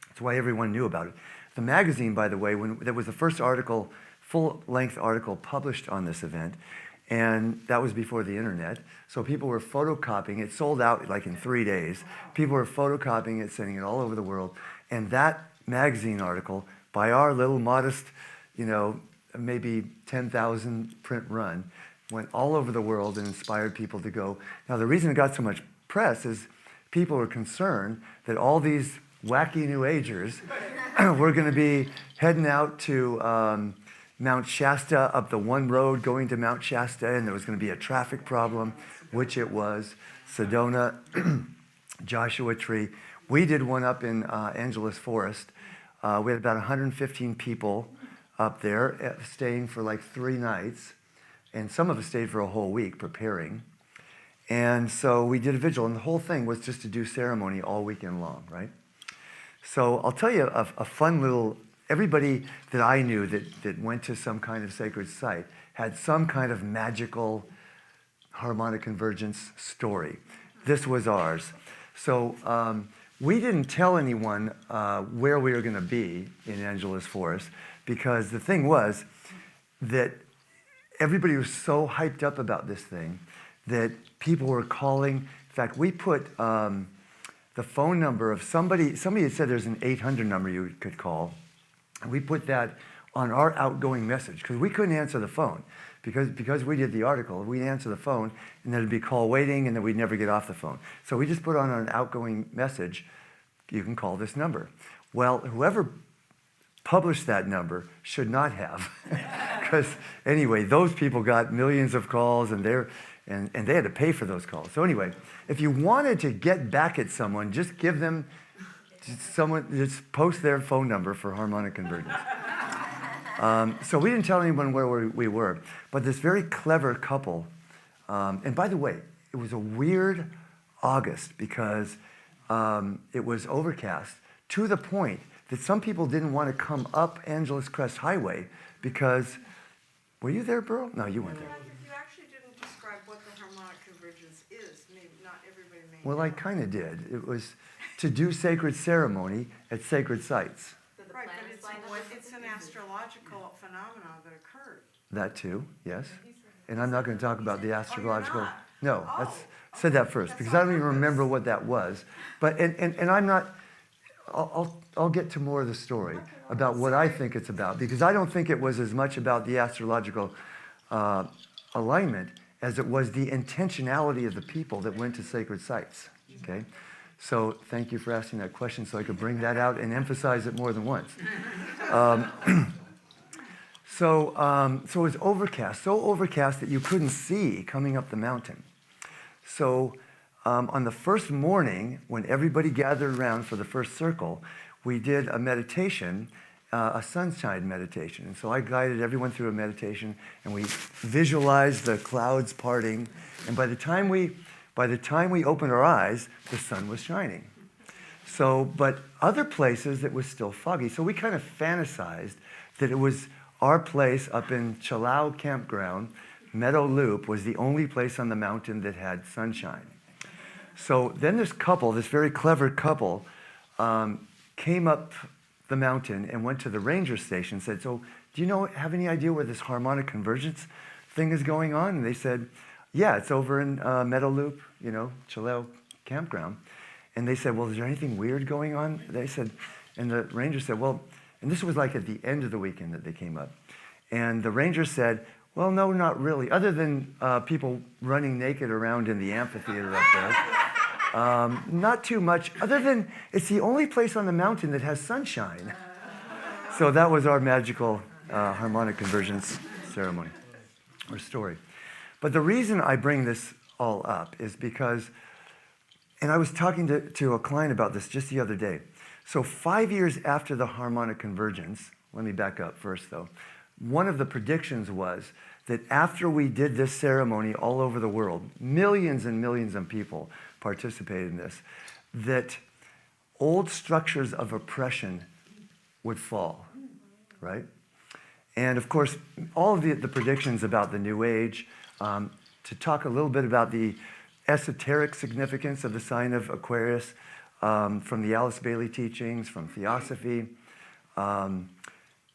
[SPEAKER 2] That's why everyone knew about it. The magazine, by the way, when there was the first article full-length article published on this event, and that was before the internet. So people were photocopying it, sold out like in 3 days. People were photocopying it, sending it all over the world. And that magazine article, by our little modest, maybe 10,000 print run, went all over the world and inspired people to go. Now, the reason it got so much press is people were concerned that all these wacky New Agers were going to be heading out to Mount Shasta, up the one road going to Mount Shasta, and there was going to be a traffic problem, which it was. Sedona, Joshua Tree. We did one up in Angeles Forest. We had about 115 people up there staying for like 3 nights, and some of us stayed for a whole week preparing. And so we did a vigil, and the whole thing was just to do ceremony all weekend long, right? So I'll tell you a fun little, everybody that I knew that went to some kind of sacred site had some kind of magical harmonic convergence story. This was ours. So we didn't tell anyone where we were going to be in Angeles Forest, because the thing was that everybody was so hyped up about this thing that people were calling. In fact, we put the phone number of somebody had said there's an 800 number you could call. And we put that on our outgoing message, because we couldn't answer the phone. Because we did the article, we'd answer the phone, and there'd be call waiting, and then we'd never get off the phone. So we just put on an outgoing message, you can call this number. Well, whoever published that number should not have. Because anyway, those people got millions of calls, and they had to pay for those calls. So anyway, if you wanted to get back at someone, just give them just post their phone number for harmonic convergence. So we didn't tell anyone where we were, but this very clever couple, and by the way, it was a weird August because it was overcast to the point that some people didn't want to come up Angeles Crest Highway because, were you there, Burl? No, you weren't there.
[SPEAKER 8] You actually didn't describe what the harmonic convergence is. Maybe not everybody may
[SPEAKER 2] Well,
[SPEAKER 8] know.
[SPEAKER 2] I kind of did. It was to do sacred ceremony at sacred sites.
[SPEAKER 8] Right, but it's an astrological phenomenon that occurred.
[SPEAKER 2] That too, yes. And I'm not going to talk about the astrological.
[SPEAKER 8] not?
[SPEAKER 2] No,
[SPEAKER 8] Oh,
[SPEAKER 2] let's said that first, because I don't even remember what that was. But and I'm not. I'll get to more of the story about what I think it's about, because I don't think it was as much about the astrological alignment as it was the intentionality of the people that went to sacred sites. Okay. So thank you for asking that question, so I could bring that out and emphasize it more than once. So it was overcast, so overcast that you couldn't see coming up the mountain. So on the first morning, when everybody gathered around for the first circle, we did a meditation, a sunshine meditation. And so I guided everyone through a meditation, and we visualized the clouds parting. And by the time we opened our eyes, the sun was shining. So, but other places it was still foggy. So we kind of fantasized that it was our place up in Chalao Campground. Meadow Loop was the only place on the mountain that had sunshine. So then this very clever couple, came up the mountain and went to the ranger station and said, so do you have any idea where this harmonic convergence thing is going on? And they said, yeah, it's over in Meadow Loop, Chalao Campground. And they said, well, is there anything weird going on? They said, and the ranger said, well, and this was like at the end of the weekend that they came up. And the ranger said, well, no, not really. Other than people running naked around in the amphitheater up there, not too much. Other than it's the only place on the mountain that has sunshine. So that was our magical harmonic convergence ceremony or story. But the reason I bring this all up is because, and I was talking to a client about this just the other day. So 5 years after the harmonic convergence, let me back up first though, one of the predictions was that after we did this ceremony all over the world, millions and millions of people participated in this, that old structures of oppression would fall, right? And of course, all of the predictions about the New Age, to talk a little bit about the esoteric significance of the sign of Aquarius, from the Alice Bailey teachings, from Theosophy,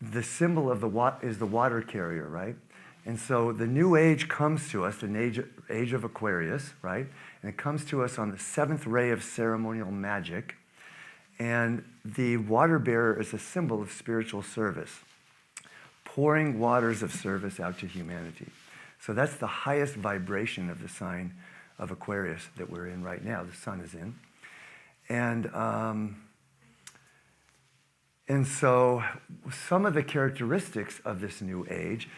[SPEAKER 2] the symbol of is the water carrier, right? And so the new age comes to us, the age of Aquarius, right? And it comes to us on the 7th ray of ceremonial magic. And the water bearer is a symbol of spiritual service, pouring waters of service out to humanity. So that's the highest vibration of the sign of Aquarius that we're in right now, the sun is in. And so some of the characteristics of this new age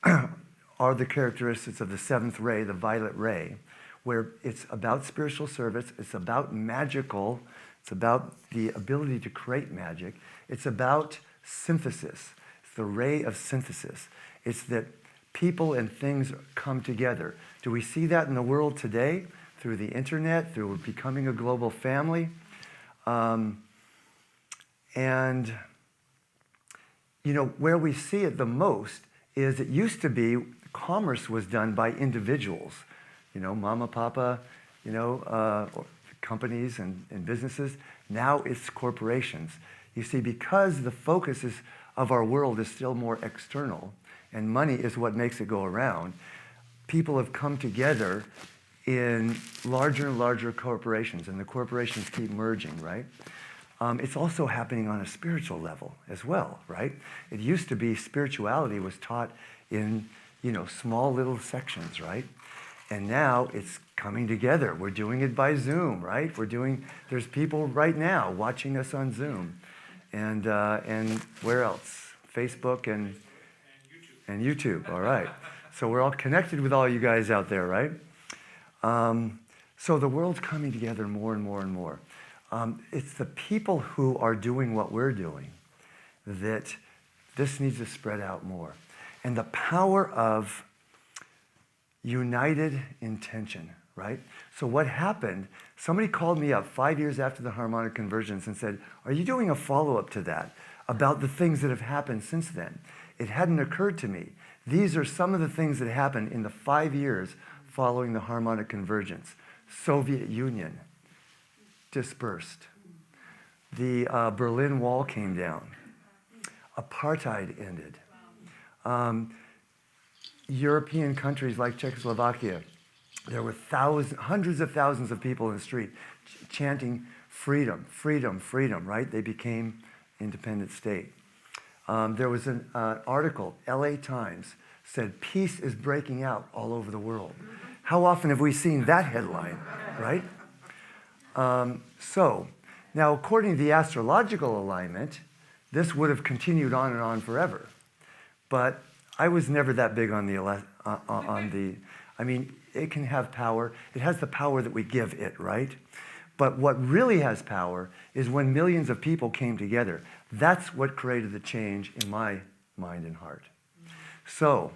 [SPEAKER 2] are the characteristics of the 7th ray, the violet ray, where it's about spiritual service, it's about magical, it's about the ability to create magic, it's about synthesis, it's the ray of synthesis. It's that people and things come together. Do we see that in the world today? Through the internet, through becoming a global family? And, you know, where we see it the most is it used to be commerce was done by individuals, you know, mama, papa, you know, companies and businesses. Now it's corporations. You see, because the focus of our world is still more external, and money is what makes it go around, people have come together in larger and larger corporations, and the corporations keep merging, right? It's also happening on a spiritual level as well, right? It used to be spirituality was taught in, you know, small little sections, right? And now it's coming together. We're doing it by Zoom, right? There's people right now watching us on Zoom. And where else? Facebook and YouTube, all right. So we're all connected with all you guys out there, right? So the world's coming together more and more and more. It's the people who are doing what we're doing that this needs to spread out more. And the power of united intention, right? So what happened, somebody called me up 5 years after the harmonic convergence and said, are you doing a follow-up to that about the things that have happened since then? It hadn't occurred to me. These are some of the things that happened in the 5 years following the harmonic convergence. Soviet Union dispersed. The Berlin Wall came down. Apartheid ended. European countries like Czechoslovakia, there were hundreds of thousands of people in the street chanting freedom, freedom, freedom, right? They became independent state. There was an article, LA Times, said peace is breaking out all over the world. How often have we seen that headline, right? So, now according to the astrological alignment, this would have continued on and on forever. But I was never that big on I mean, it can have power. It has the power that we give it, right? But what really has power is when millions of people came together. That's what created the change in my mind and heart. So,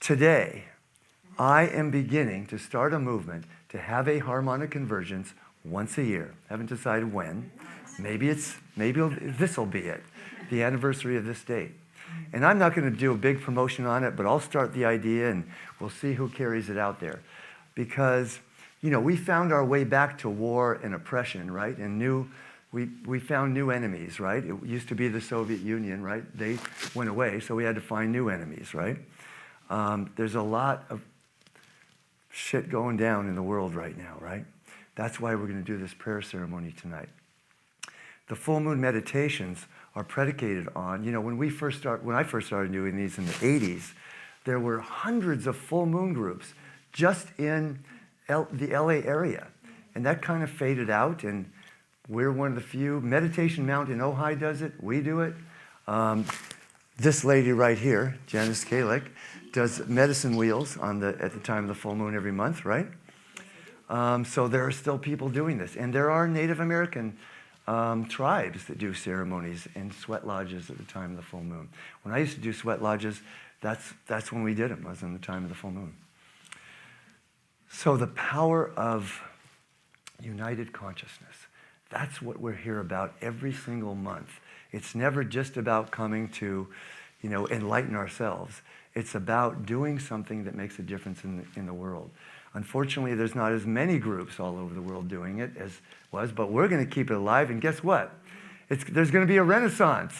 [SPEAKER 2] today, I am beginning to start a movement to have a harmonic convergence once a year. Haven't decided when. Maybe this will be it, the anniversary of this date. And I'm not going to do a big promotion on it, but I'll start the idea and we'll see who carries it out there. Because, you know, we found our way back to war and oppression, right? And we found new enemies, right? It used to be the Soviet Union, right? They went away, so we had to find new enemies, right? There's a lot of shit going down in the world right now, right? That's why we're going to do this prayer ceremony tonight. The full moon meditations are predicated on, you know, when I first started doing these in the 80s, there were hundreds of full moon groups just in the LA area. And that kind of faded out, and we're one of the few. Meditation Mountain in Ojai does it. We do it. This lady right here, Janice Kalick, does medicine wheels at the time of the full moon every month, right? So there are still people doing this. And there are Native American tribes that do ceremonies and sweat lodges at the time of the full moon. When I used to do sweat lodges, that's when we did them, was in the time of the full moon. So the power of united consciousness, that's what we're here about every single month. It's never just about coming to, you know, enlighten ourselves. It's about doing something that makes a difference in the world. Unfortunately, there's not as many groups all over the world doing it as was, but we're going to keep it alive. And guess what? There's going to be a renaissance.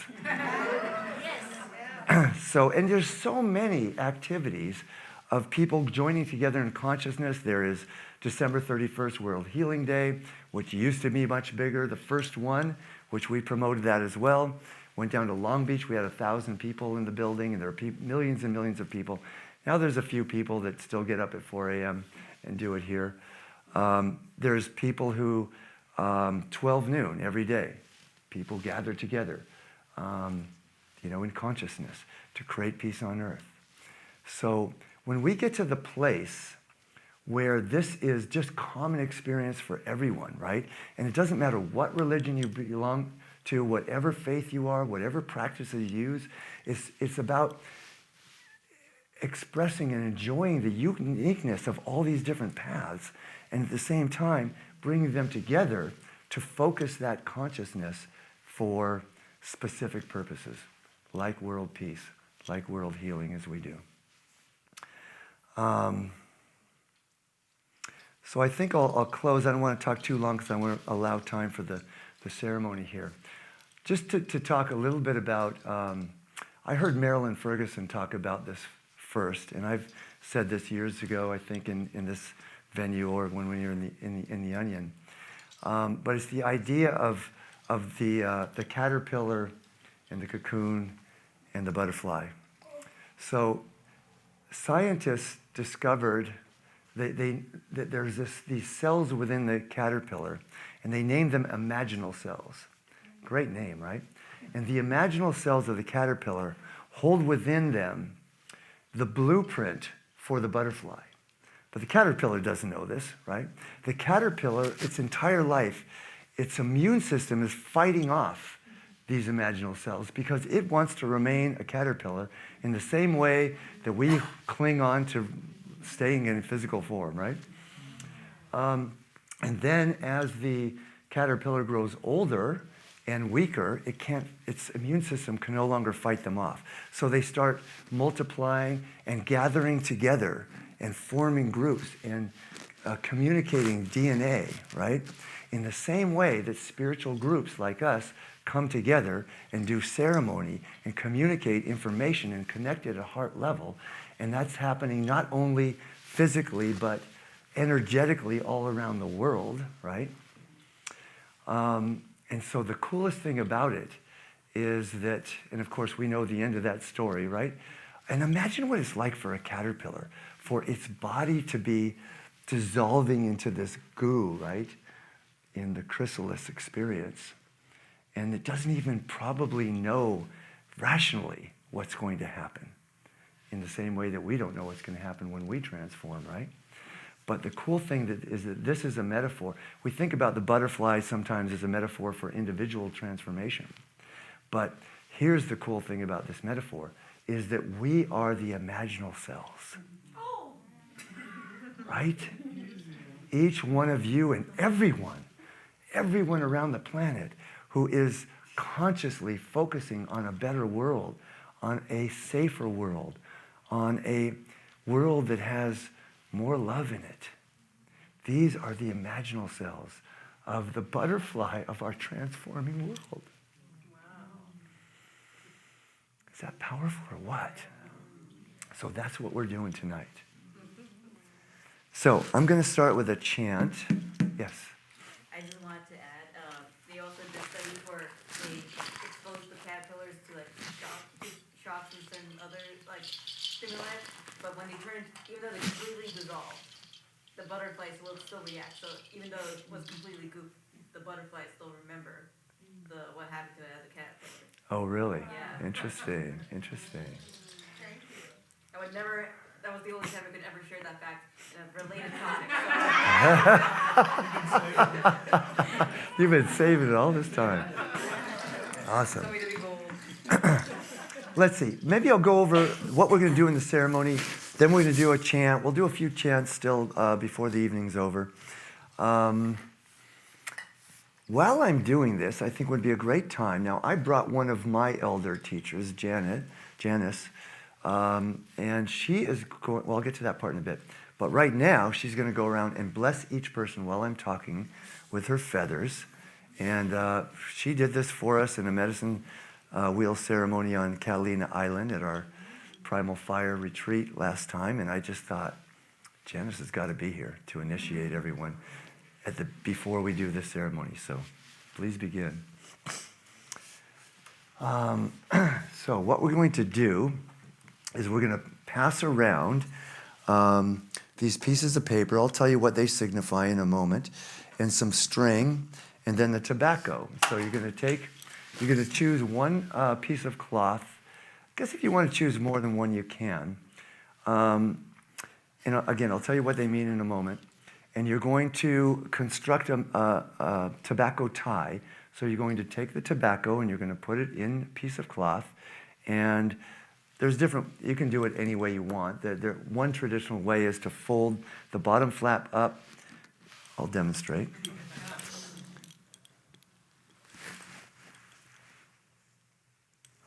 [SPEAKER 2] So, and there's so many activities of people joining together in consciousness. There is December 31st, World Healing Day, which used to be much bigger. The first one, which we promoted that as well, went down to Long Beach. We had 1,000 people in the building, and there are millions and millions of people. Now there's a few people that still get up at 4 a.m. and do it here. There's people who, 12 noon every day, people gather together, in consciousness to create peace on earth. So when we get to the place where this is just common experience for everyone, right? And it doesn't matter what religion you belong to, whatever faith you are, whatever practices you use, it's about expressing and enjoying the uniqueness of all these different paths, and at the same time, bringing them together to focus that consciousness for specific purposes, like world peace, like world healing as we do. So I think I'll close. I don't want to talk too long because I want to allow time for the ceremony here. Just to talk a little bit about, I heard Marilyn Ferguson talk about this first, and I've said this years ago, I think in this venue or when we were in the Onion. But it's the idea of the caterpillar and the cocoon and the butterfly. So scientists discovered that there's these cells within the caterpillar, and they named them imaginal cells. Great name, right? And the imaginal cells of the caterpillar hold within them the blueprint for the butterfly. But the caterpillar doesn't know this, right? The caterpillar, its entire life, its immune system is fighting off these imaginal cells because it wants to remain a caterpillar in the same way that we cling on to staying in physical form, right? And then as the caterpillar grows older and weaker, its immune system can no longer fight them off. So they start multiplying and gathering together and forming groups and communicating DNA, right? In the same way that spiritual groups like us come together and do ceremony and communicate information and connect at a heart level. And that's happening not only physically, but energetically all around the world, right? And so the coolest thing about it is that, and of course we know the end of that story, right? And imagine what it's like for a caterpillar, for its body to be dissolving into this goo, right? In the chrysalis experience. And it doesn't even probably know rationally what's going to happen in the same way that we don't know what's going to happen when we transform, right? But the cool thing is that this is a metaphor. We think about the butterfly sometimes as a metaphor for individual transformation. But here's the cool thing about this metaphor, is that we are the imaginal cells. Right? Each one of you and everyone around the planet who is consciously focusing on a better world, on a safer world, on a world that has more love in it. These are the imaginal cells of the butterfly of our transforming world. Wow. Is that powerful or what? So that's what we're doing tonight. So I'm going to start with a chant. Yes.
[SPEAKER 1] I just wanted to add, they also did studies where they exposed the caterpillars to shocks and certain other stimuli, but when they turned, even though they completely dissolved, the butterflies will still react. So even though it was completely gooped, the butterflies still remember what happened to it as a caterpillar.
[SPEAKER 2] Oh, really?
[SPEAKER 1] Yeah.
[SPEAKER 2] Interesting.
[SPEAKER 1] I would never. That was the only time I could ever share that fact in a related topic.
[SPEAKER 2] You've been saving it all this time. Awesome.
[SPEAKER 1] So we to be bold.
[SPEAKER 2] Let's see. Maybe I'll go over what we're going to do in the ceremony. Then we're going to do a chant. We'll do a few chants still before the evening's over. While I'm doing this, I think would be a great time. Now, I brought one of my elder teachers, Janice, and she is going, well, I'll get to that part in a bit. But right now, she's going to go around and bless each person while I'm talking with her feathers. And she did this for us in a medicine wheel ceremony on Catalina Island at our Primal Fire retreat last time, and I just thought, Janice has got to be here to initiate everyone before we do this ceremony. So please begin. So what we're going to do is we're going to pass around these pieces of paper. I'll tell you what they signify in a moment, and some string, and then the tobacco. So you're going to choose one piece of cloth. I guess if you want to choose more than one, you can. And again, I'll tell you what they mean in a moment. And you're going to construct a tobacco tie. So you're going to take the tobacco and you're going to put it in a piece of cloth. And there's you can do it any way you want. One traditional way is to fold the bottom flap up. I'll demonstrate.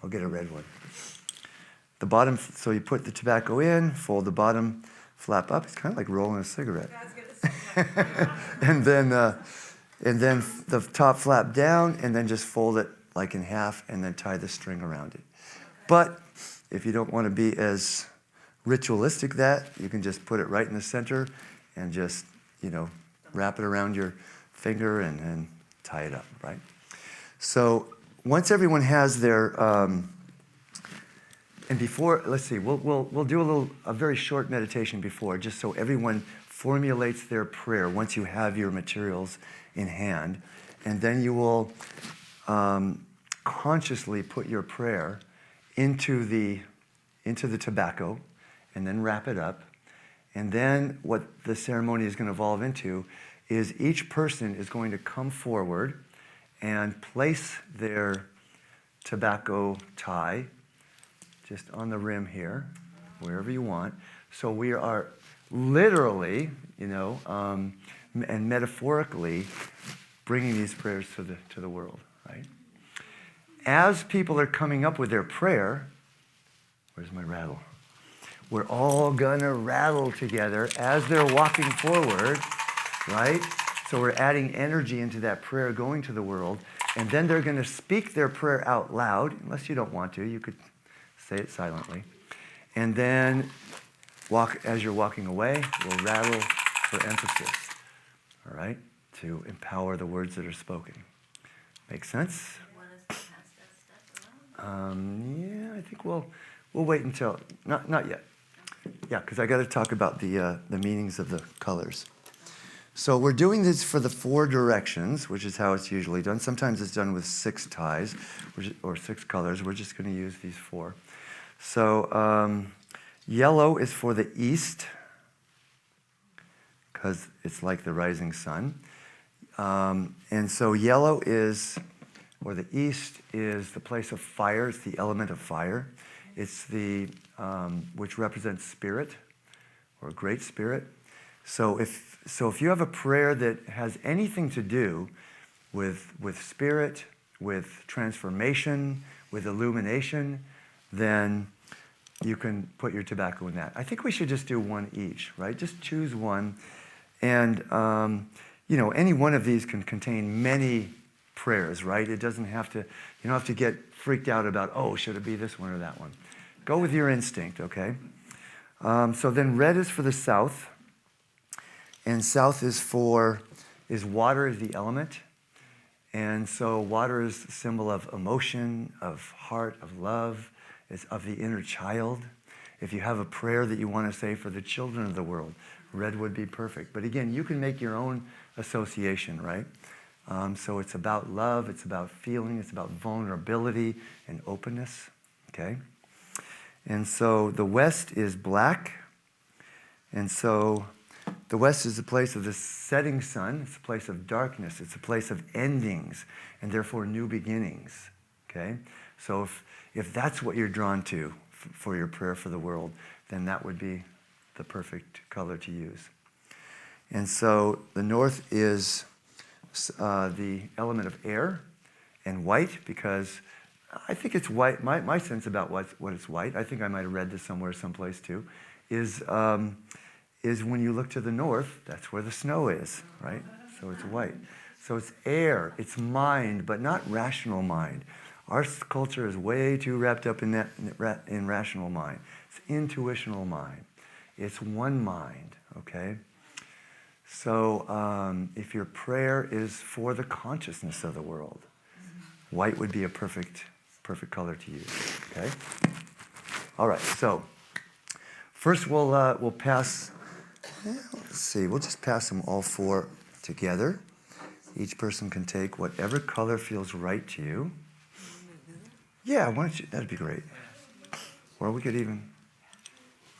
[SPEAKER 2] I'll get a red one. The bottom, so you put the tobacco in, fold the bottom flap up. It's kind of like rolling a cigarette. and then the top flap down, and then just fold it like in half, and then tie the string around it. But if you don't want to be as ritualistic you can just put it right in the center and just, wrap it around your finger and tie it up, right? So once everyone has their, and before, let's see, we'll do a very short meditation before, just so everyone formulates their prayer once you have your materials in hand. And then you will consciously put your prayer into the tobacco and then wrap it up. And then what the ceremony is going to evolve into is each person is going to come forward and place their tobacco tie just on the rim here, wherever you want. So we are literally, and metaphorically bringing these prayers to the world, right? As people are coming up with their prayer, where's my rattle? We're all gonna rattle together as they're walking forward, right? So we're adding energy into that prayer going to the world, and then they're gonna speak their prayer out loud, unless you don't want to, you could say it silently. And then as you're walking away, we'll rattle for emphasis, all right? To empower the words that are spoken. Make sense? Yeah, I think we'll wait until, not yet. Yeah, because I got to talk about the meanings of the colors. So we're doing this for the 4 directions, which is how it's usually done. Sometimes it's done with 6 ties or 6 colors. We're just going to use these 4. So yellow is for the east, because it's like the rising sun. And so yellow or the east is the place of fire. It's the element of fire. It's which represents spirit, or great spirit. So if you have a prayer that has anything to do with spirit, with transformation, with illumination, then you can put your tobacco in that. I think we should just do one each, right? Just choose one. And, any one of these can contain many prayers, right? You don't have to get freaked out about, should it be this one or that one? Go with your instinct, okay? So then red is for the south. And south is water is the element. And so water is a symbol of emotion, of heart, of love. It's of the inner child. If you have a prayer that you want to say for the children of the world, red would be perfect. But again, you can make your own association, right? So it's about love, it's about feeling, it's about vulnerability and openness, okay? And so the west is black. And so the west is the place of the setting sun. It's a place of darkness. It's a place of endings and therefore new beginnings, okay? So if that's what you're drawn to for your prayer for the world, then that would be the perfect color to use. And so the north is the element of air and white, because I think it's white. My sense about what is white, I think I might have read this someplace too, is when you look to the north, that's where the snow is, right? So it's white. So it's air, it's mind, but not rational mind. Our culture is way too wrapped up in in rational mind. It's intuitional mind. It's one mind, okay? So if your prayer is for the consciousness of the world, white would be a perfect color to use, okay? All right, so first we'll pass, let's see, we'll just pass them all four together. Each person can take whatever color feels right to you. Yeah, why don't you, that'd be great. Or we could even,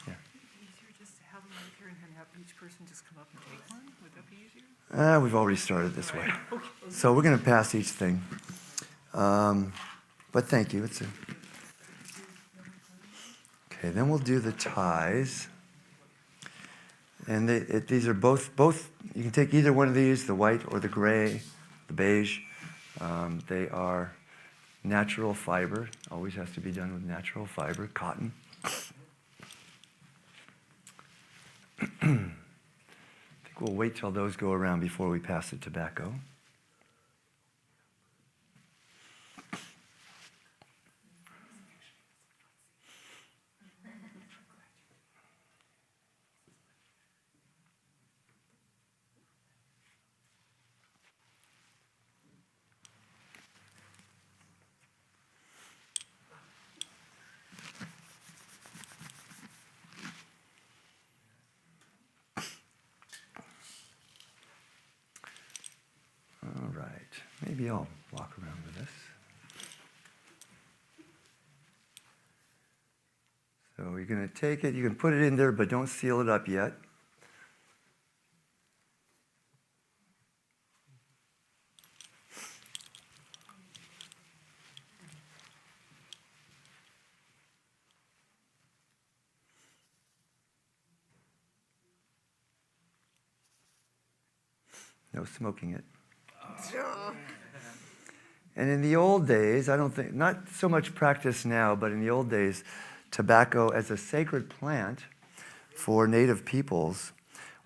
[SPEAKER 2] yeah.
[SPEAKER 3] Easier just to have them right here and then have each person just come up and take one? Would that be easier?
[SPEAKER 2] We've already started this way. So we're going to pass each thing. But thank you. Okay, then we'll do the ties. And these are both, you can take either one of these, the white or the gray, the beige. They are natural fiber. Always has to be done with natural fiber, cotton. I think we'll wait till those go around before we pass the tobacco. All right, maybe I'll walk around with this. So you're going to take it, you can put it in there, but don't seal it up yet. No smoking it. And in the old days, I don't think, not so much practice now, but in the old days, tobacco as a sacred plant for native peoples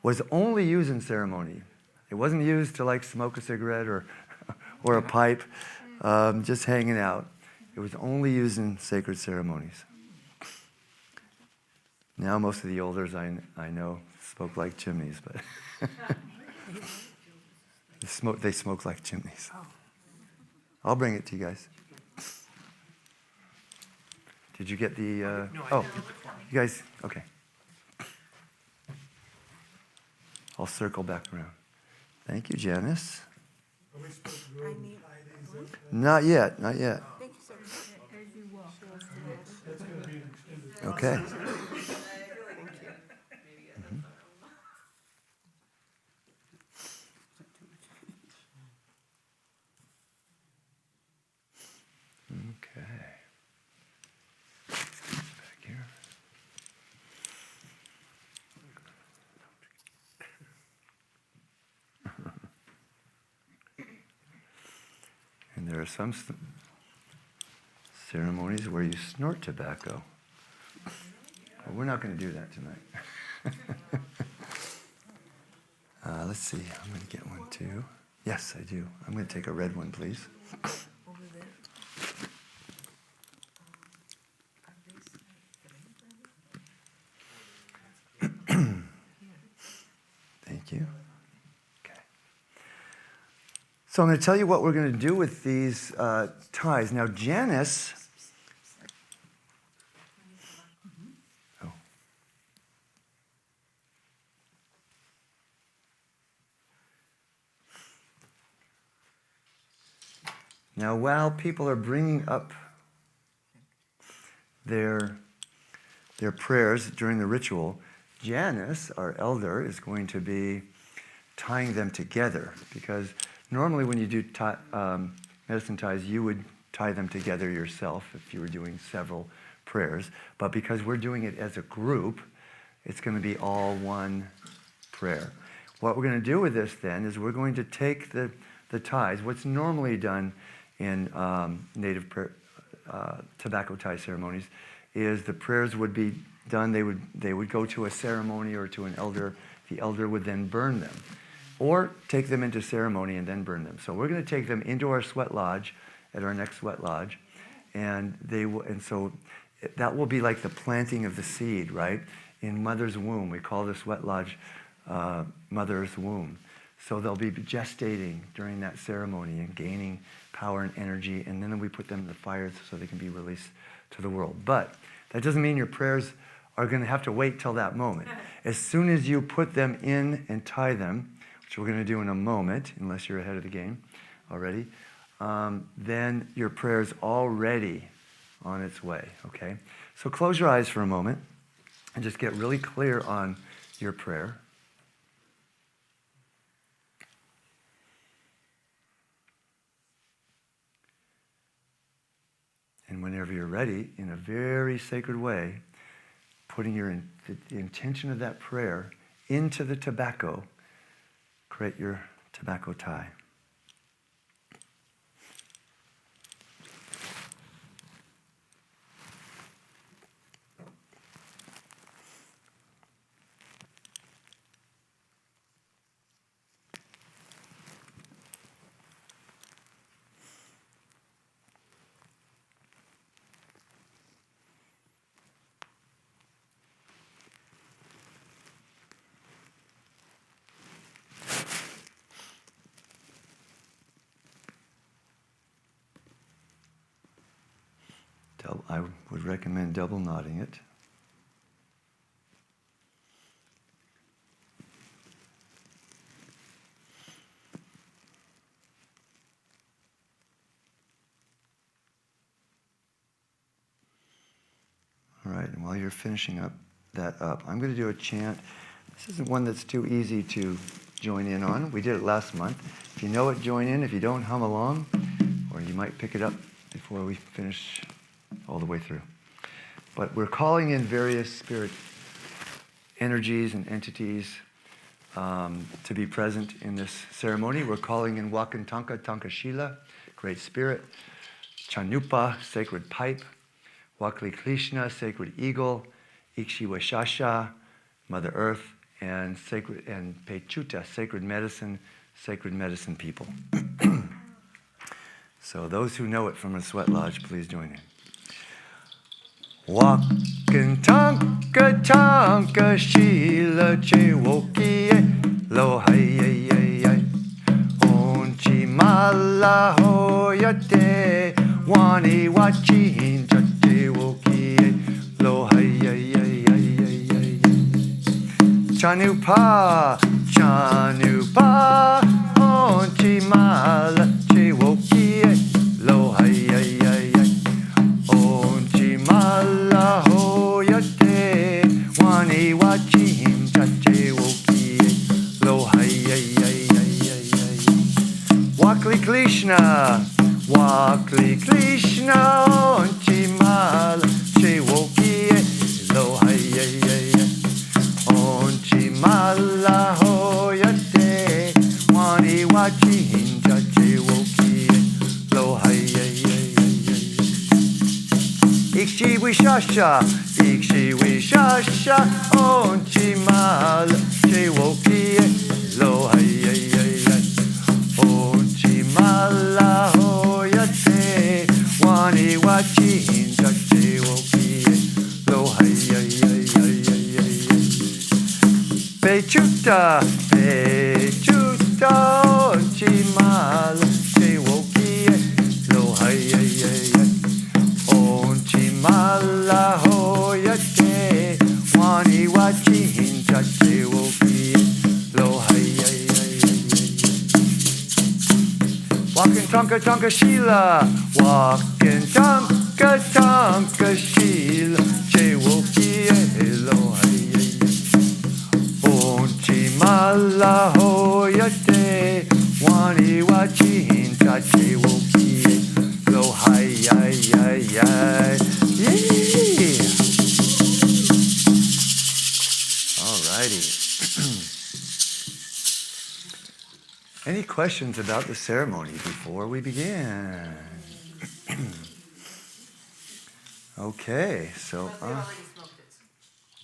[SPEAKER 2] was only used in ceremony. It wasn't used to like smoke a cigarette or a pipe, just hanging out. It was only used in sacred ceremonies. Now most of the elders I know smoke like chimneys, but they smoke like chimneys. I'll bring it to you guys. Did you get the? Oh, you guys. Okay. I'll circle back around. Thank you, Janice. Not yet. Not yet. Okay. Okay. Back here. And there are some ceremonies where you snort tobacco. Well, we're not going to do that tonight. Let's see. I'm going to get one too. Yes, I do. I'm going to take a red one, please. Thank you. Okay. So I'm going to tell you what we're going to do with these ties. Now, Janice. Oh. Now, while people are bringing up their prayers during the ritual, Janice, our elder, is going to be tying them together, because normally when you do medicine ties, you would tie them together yourself if you were doing several prayers. But because we're doing it as a group, it's going to be all one prayer. What we're going to do with this then is we're going to take the ties, what's normally done in native tobacco tie ceremonies, is the prayers would be done, they would go to a ceremony or to an elder. The elder would then burn them, or take them into ceremony and then burn them. So we're going to take them into our sweat lodge, at our next sweat lodge, And so that will be like the planting of the seed, right? In mother's womb. We call this wet lodge mother's womb. So they'll be gestating during that ceremony and gaining power and energy, and then we put them in the fire so they can be released to the world. But that doesn't mean your prayers are going to have to wait till that moment. As soon as you put them in and tie them, which we're going to do in a moment, unless you're ahead of the game already, then your prayer's already on its way, okay? So close your eyes for a moment and just get really clear on your prayer. And whenever you're ready, in a very sacred way, putting the intention of that prayer into the tobacco, create your tobacco tie. I would recommend double knotting it. All right, and while you're finishing that up, I'm going to do a chant. This isn't one that's too easy to join in on. We did it last month. If you know it, join in. If you don't, hum along, or you might pick it up before we finish all the way through. But we're calling in various spirit energies and entities to be present in this ceremony. We're calling in Wakantanka Tankashila, Great Spirit, Chanupa, Sacred Pipe, Wakli Krishna, Sacred Eagle, Ikshiwashasha, Mother Earth, and Pechuta, Sacred Medicine people. So those who know it from a sweat lodge, please join in. Wakantanka Tankashila Chewokie Lo Hai Onchi Mala Hoyate Wani Wachin Chachewokie Lo Hai Chanupa Onchi Mala Chewokie Lo Hai Mala hoyate wani wachim chache wokie lo hai Wakli Krishna onchi mala che wokie lo hai onchi mala hoyate wani wachim chache wokie lo hai Ikshiwishasha, onchi mal, chewokie, lo hai onchi mala hoyate, wani wachin chachewokie, lo hai Pechuta, onchi mal, chewokie, lo hai Mala hoyate wani wachin chache wokie lo hai Walkin' tonka shila Walkin' tonka shila che wokie lo hai Onchi mala hoyate wani wachin chache wokie lo hai Any questions about the ceremony before we begin? Okay, so...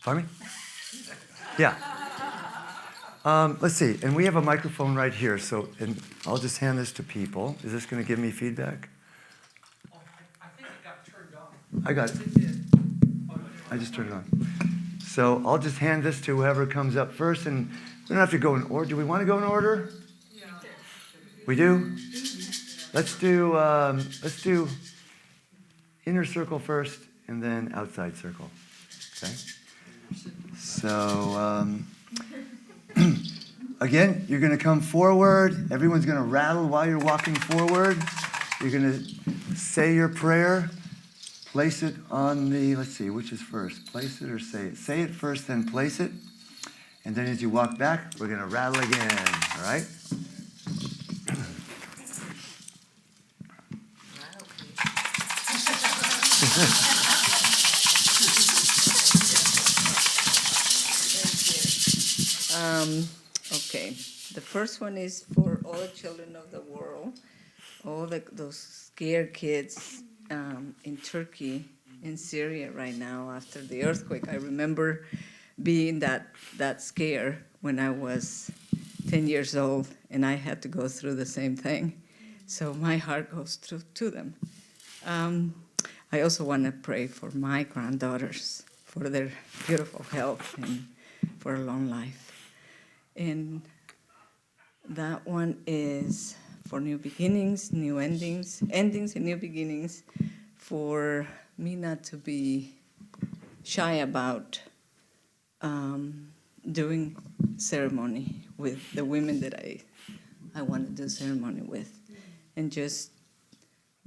[SPEAKER 2] pardon me? Yeah. Let's see, and we have a microphone right here, so and I'll just hand this to people. Is this going to give me feedback?
[SPEAKER 3] I think it got
[SPEAKER 2] I got it. I just turned it on. So I'll just hand this to whoever comes up first, and we don't have to go in order. Do we want to go in order? Yeah. We do? Let's do inner circle first, and then outside circle. Okay? So, again, you're going to come forward. Everyone's going to rattle while you're walking forward. You're going to say your prayer. Place it on the, let's see, which is first? Place it or say it? Say it first, then place it. And then as you walk back, we're going to rattle again, all right?
[SPEAKER 9] Okay, the first one is for all the children of the world, all those scared kids in Turkey, in Syria right now after the earthquake. I remember being that scared when I was 10 years old, and I had to go through the same thing. So my heart goes through to them. I also want to pray for my granddaughters, for their beautiful health and for a long life. And that one is for new beginnings, new endings and new beginnings, for me not to be shy about doing ceremony with the women that I want to do ceremony with, and just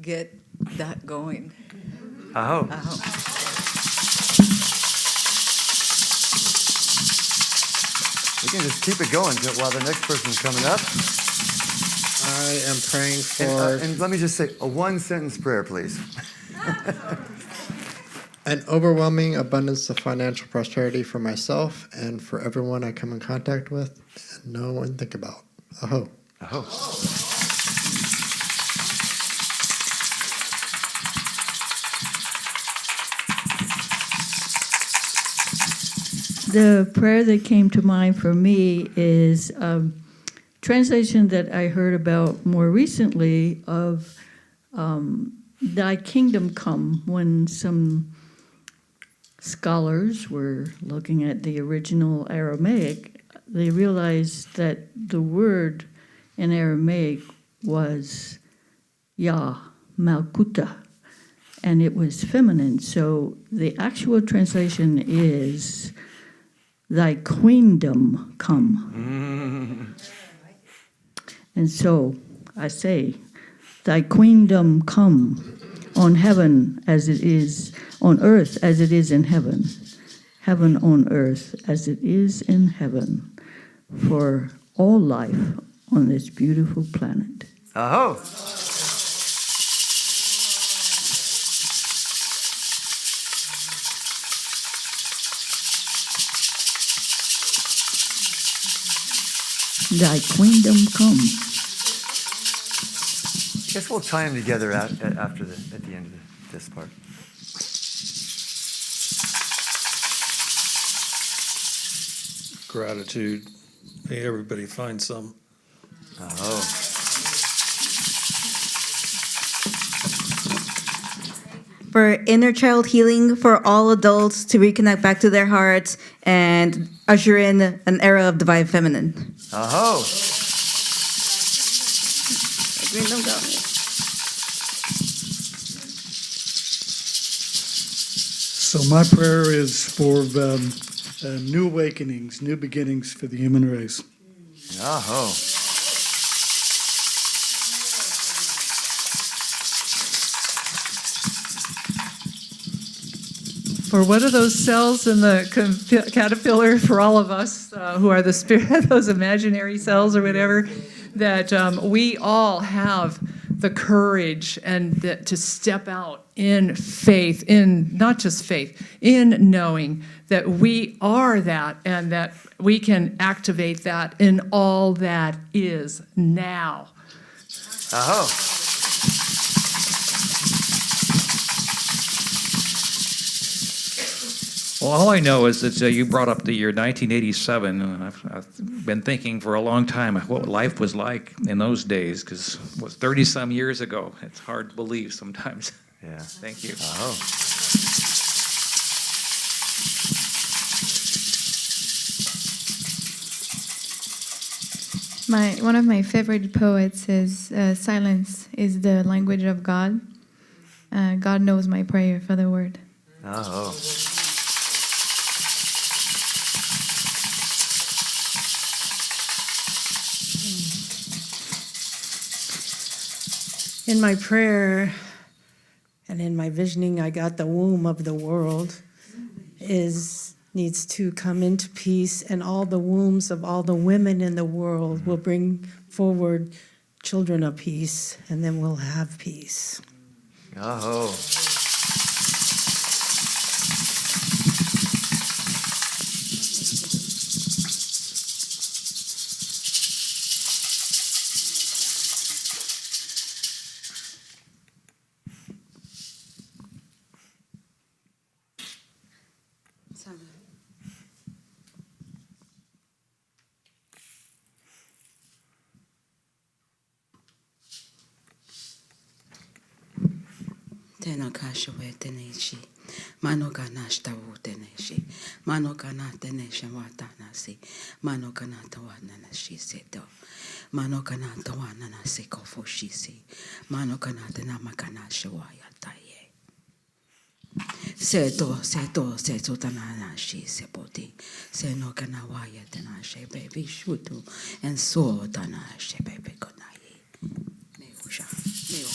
[SPEAKER 9] get that going.
[SPEAKER 2] Aho. We can just keep it going while the next person's coming up.
[SPEAKER 10] I am praying for
[SPEAKER 2] And let me just say a one-sentence prayer, please.
[SPEAKER 10] an overwhelming abundance of financial prosperity for myself and for everyone I come in contact with and know and think about. Aho.
[SPEAKER 2] Aho.
[SPEAKER 11] The prayer that came to mind for me is a translation that I heard about more recently of Thy kingdom come, when some scholars were looking at the original Aramaic. They realized that the word in Aramaic was Yah, Malkuta, and it was feminine. So the actual translation is Thy queendom come. And so I say, Thy queendom come on heaven as it is, on earth as it is in heaven, heaven on earth as it is in heaven, for all life on this beautiful planet.
[SPEAKER 2] Aho.
[SPEAKER 11] Thy kingdom come.
[SPEAKER 2] Guess we'll tie them together at the end of this part.
[SPEAKER 12] Gratitude. May everybody find some.
[SPEAKER 2] Oh.
[SPEAKER 13] For inner child healing, for all adults to reconnect back to their hearts and usher in an era of divine feminine.
[SPEAKER 2] Aho.
[SPEAKER 14] So my prayer is for new awakenings, new beginnings for the human race.
[SPEAKER 2] Aho.
[SPEAKER 5] For what are those cells in the caterpillar, for all of us who are the spirit, those imaginary cells or whatever, that we all have the courage and to step out in faith, in not just faith, in knowing that we are that and that we can activate that in all that is now.
[SPEAKER 2] Aho.
[SPEAKER 3] Well, all I know is that you brought up the year 1987, and I've been thinking for a long time what life was like in those days, because it was 30-some years ago. It's hard to believe sometimes.
[SPEAKER 2] Yeah.
[SPEAKER 3] Thank you.
[SPEAKER 2] Oh.
[SPEAKER 15] One of my favorite poets says, "Silence is the language of God." God knows my prayer for the word.
[SPEAKER 2] Oh.
[SPEAKER 16] In my prayer and in my visioning, I got the womb of the world needs to come into peace, and all the wombs of all the women in the world will bring forward children of peace, and then we'll have peace.
[SPEAKER 2] Oh.
[SPEAKER 1] Tena kashawe teneshi, mano kanashta wu teneshi, mano kana tenesha watanasi, mano kana tawana nashi seto, mano kana tawana nasi kofoshisi, mano kana tenama kana shawaya taye. Seto tanana shi sepoti, seno kana waya tenashe baby shutu, and so tanashe baby konayi. Meusha, meo.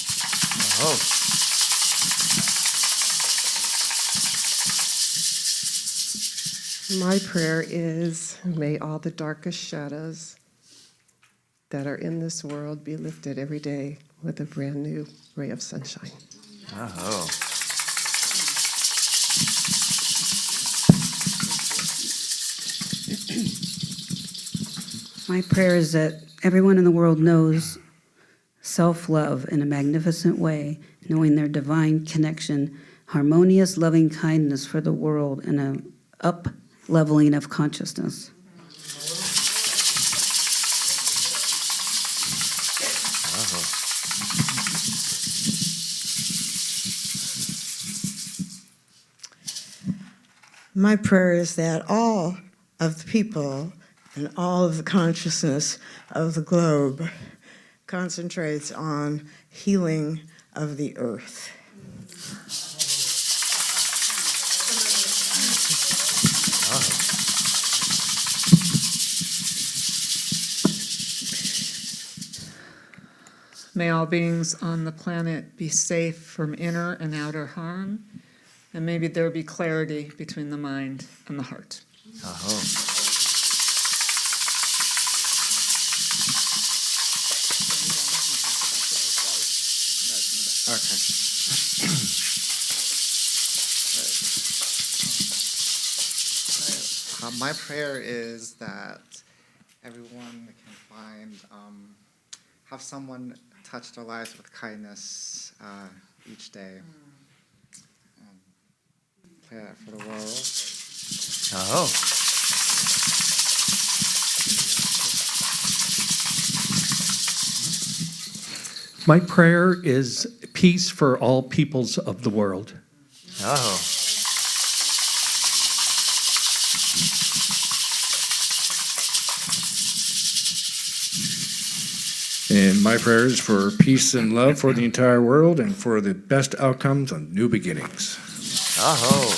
[SPEAKER 2] Oh.
[SPEAKER 17] My prayer is, may all the darkest shadows that are in this world be lifted every day with a brand new ray of sunshine.
[SPEAKER 2] Oh.
[SPEAKER 18] My prayer is that everyone in the world knows self-love in a magnificent way, knowing their divine connection, harmonious loving kindness for the world, and an up-leveling of consciousness.
[SPEAKER 16] My prayer is that all of the people and all of the consciousness of the globe concentrates on healing of the earth.
[SPEAKER 7] May all beings on the planet be safe from inner and outer harm, and maybe there be clarity between the mind and the heart.
[SPEAKER 19] My prayer is that everyone can find, have someone touch their lives with kindness each day. And pray that for the world.
[SPEAKER 2] Oh.
[SPEAKER 12] My prayer is peace for all peoples of the world.
[SPEAKER 2] Oh.
[SPEAKER 20] And my prayers for peace and love for the entire world and for the best outcomes on new beginnings.
[SPEAKER 2] Oh.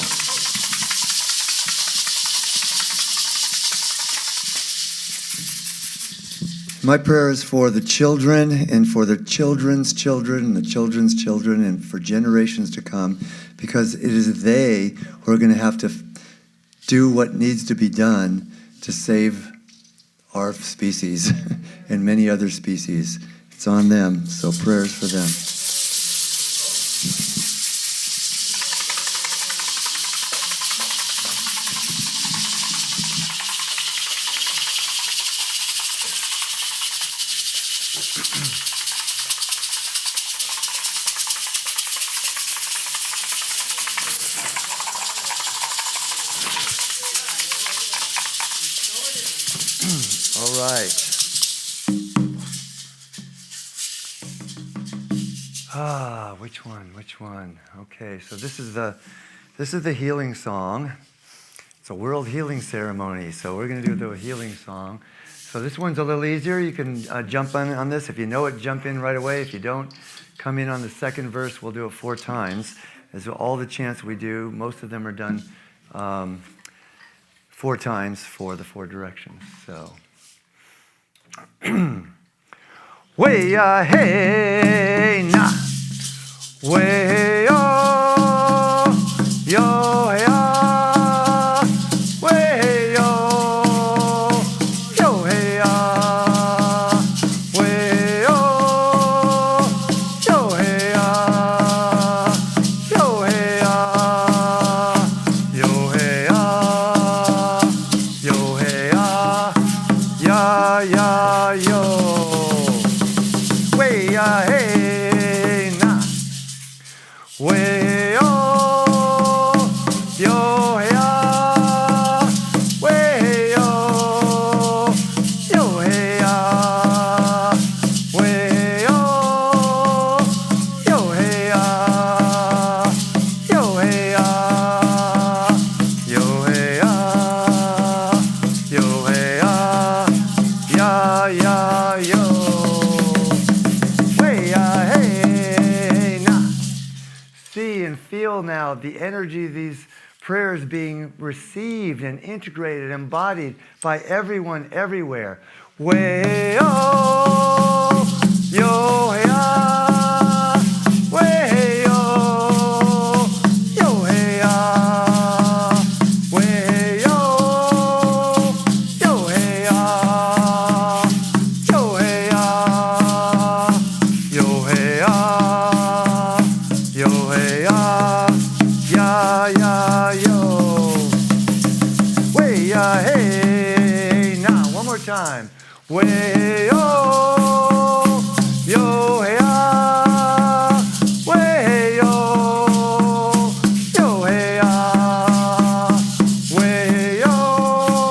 [SPEAKER 2] My prayer is for the children and for the children's children and the children's children and for generations to come, because it is they who are going to have to do what needs to be done to save our species and many other species. It's on them, so prayers for them. All right. Which one? Which one? Okay, so this is the healing song. It's a world healing ceremony, so we're going to do the healing song. So this one's a little easier. You can jump on this. If you know it, jump in right away. If you don't, come in on the second verse. We'll do it 4 times. As all the chants we do, most of them are done 4 times for the 4 directions. So, way hey na, way yo hey way yo hey way yo hey hey na, way yo hey way yo hey way yo hey See and feel now the energy of these prayers being received and integrated, embodied by everyone everywhere. Way yo hey way yo hey way yo hey hey, now one more time. Way yo hey way yo hey way yo hey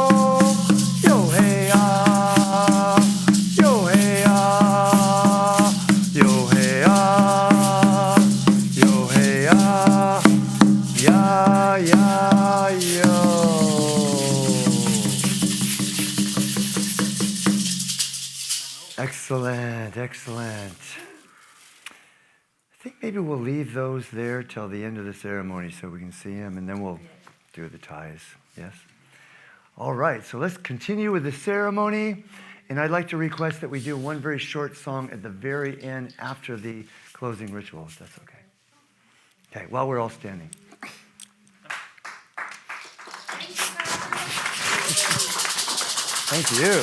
[SPEAKER 2] Excellent, excellent. I think maybe we'll leave those there till the end of the ceremony so we can see them, and then we'll do the ties. Yes? All right, so let's continue with the ceremony. And I'd like to request that we do one very short song at the very end after the closing ritual, if that's okay. Okay, while we're all standing. Thank you.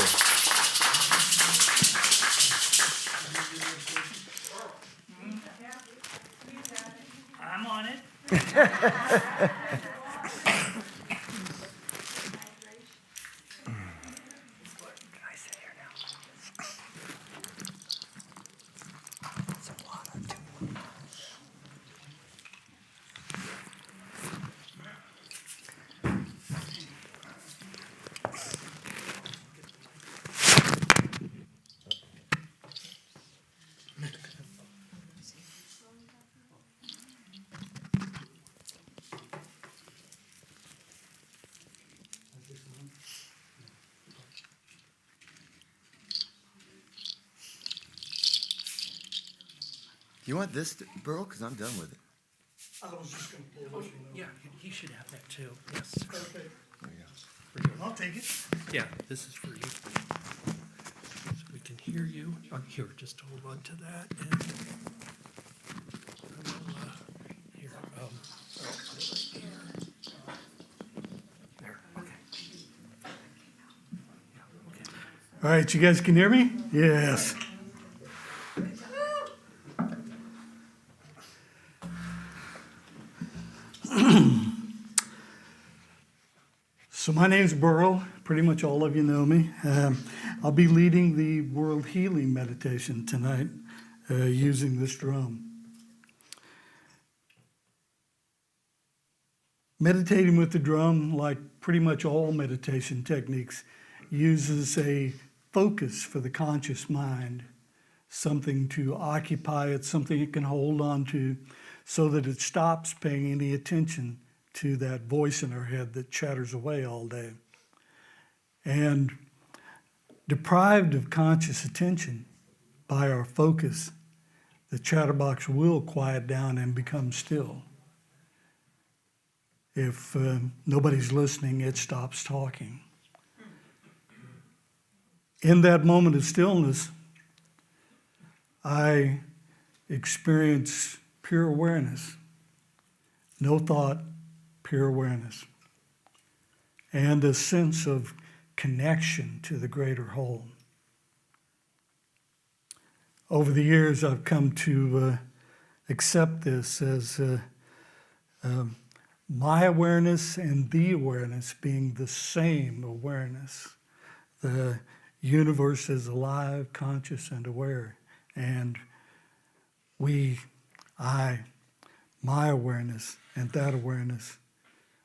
[SPEAKER 21] I'm on it.
[SPEAKER 2] You want this, Burl? Because I'm done with it.
[SPEAKER 14] I was just going to pull it.
[SPEAKER 12] Yeah, he should have that too. Yes.
[SPEAKER 14] Okay.
[SPEAKER 12] There you go.
[SPEAKER 14] I'll take it.
[SPEAKER 12] Yeah, this is for you. So we can hear you. Oh, here, just hold on to that. And here, right here. There, okay.
[SPEAKER 14] All right, you guys can hear me? Yes. So my name's Burl. Pretty much all of you know me. I'll be leading the World Healing Meditation tonight using this drum. Meditating with the drum, like pretty much all meditation techniques, uses a focus for the conscious mind, something to occupy it, something it can hold on to, so that it stops paying any attention to that voice in our head that chatters away all day. And Deprived of conscious attention by our focus, the chatterbox will quiet down and become still. If nobody's listening, it stops talking. In that moment of stillness, I experience pure awareness. No thought, pure awareness. And a sense of connection to the greater whole. Over the years, I've come to accept this as my awareness and the awareness being the same awareness. The universe is alive, conscious, and aware. And my awareness and that awareness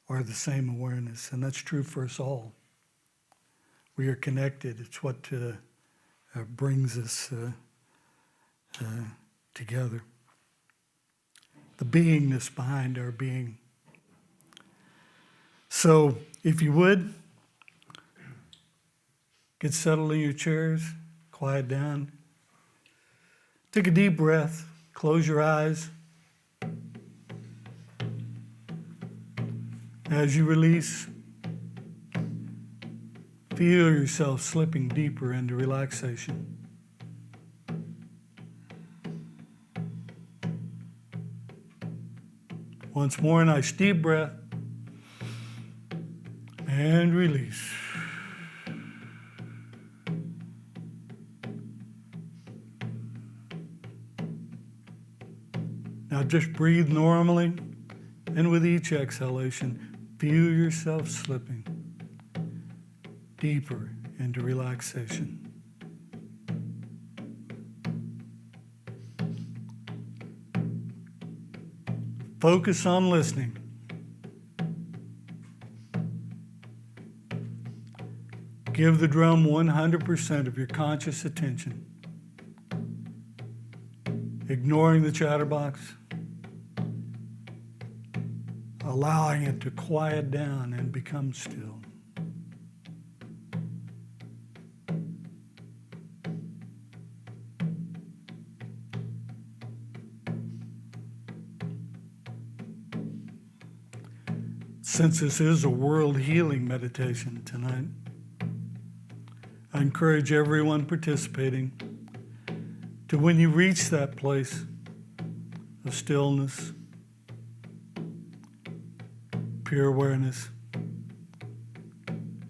[SPEAKER 14] are the same awareness. And that's true for us all. We are connected. It's what brings us together. The beingness behind our being. So, if you would, get settled in your chairs, quiet down. Take a deep breath, close your eyes. As you release, feel yourself slipping deeper into relaxation. Once more, nice deep breath and release. Now just breathe normally, and with each exhalation, feel yourself slipping deeper into relaxation. Focus on listening. Give the drum 100% of your conscious attention, ignoring the chatterbox, allowing it to quiet down and become still. Since this is a world healing meditation tonight, I encourage everyone participating to, when you reach that place of stillness, pure awareness,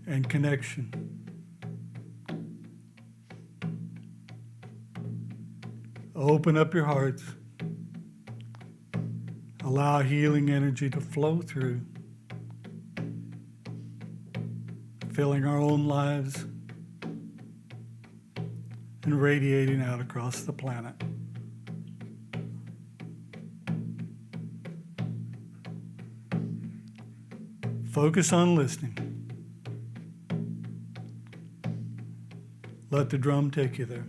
[SPEAKER 14] and connection, open up your hearts, allow healing energy to flow through, filling our own lives and radiating out across the planet. Focus on listening. Let the drum take you there.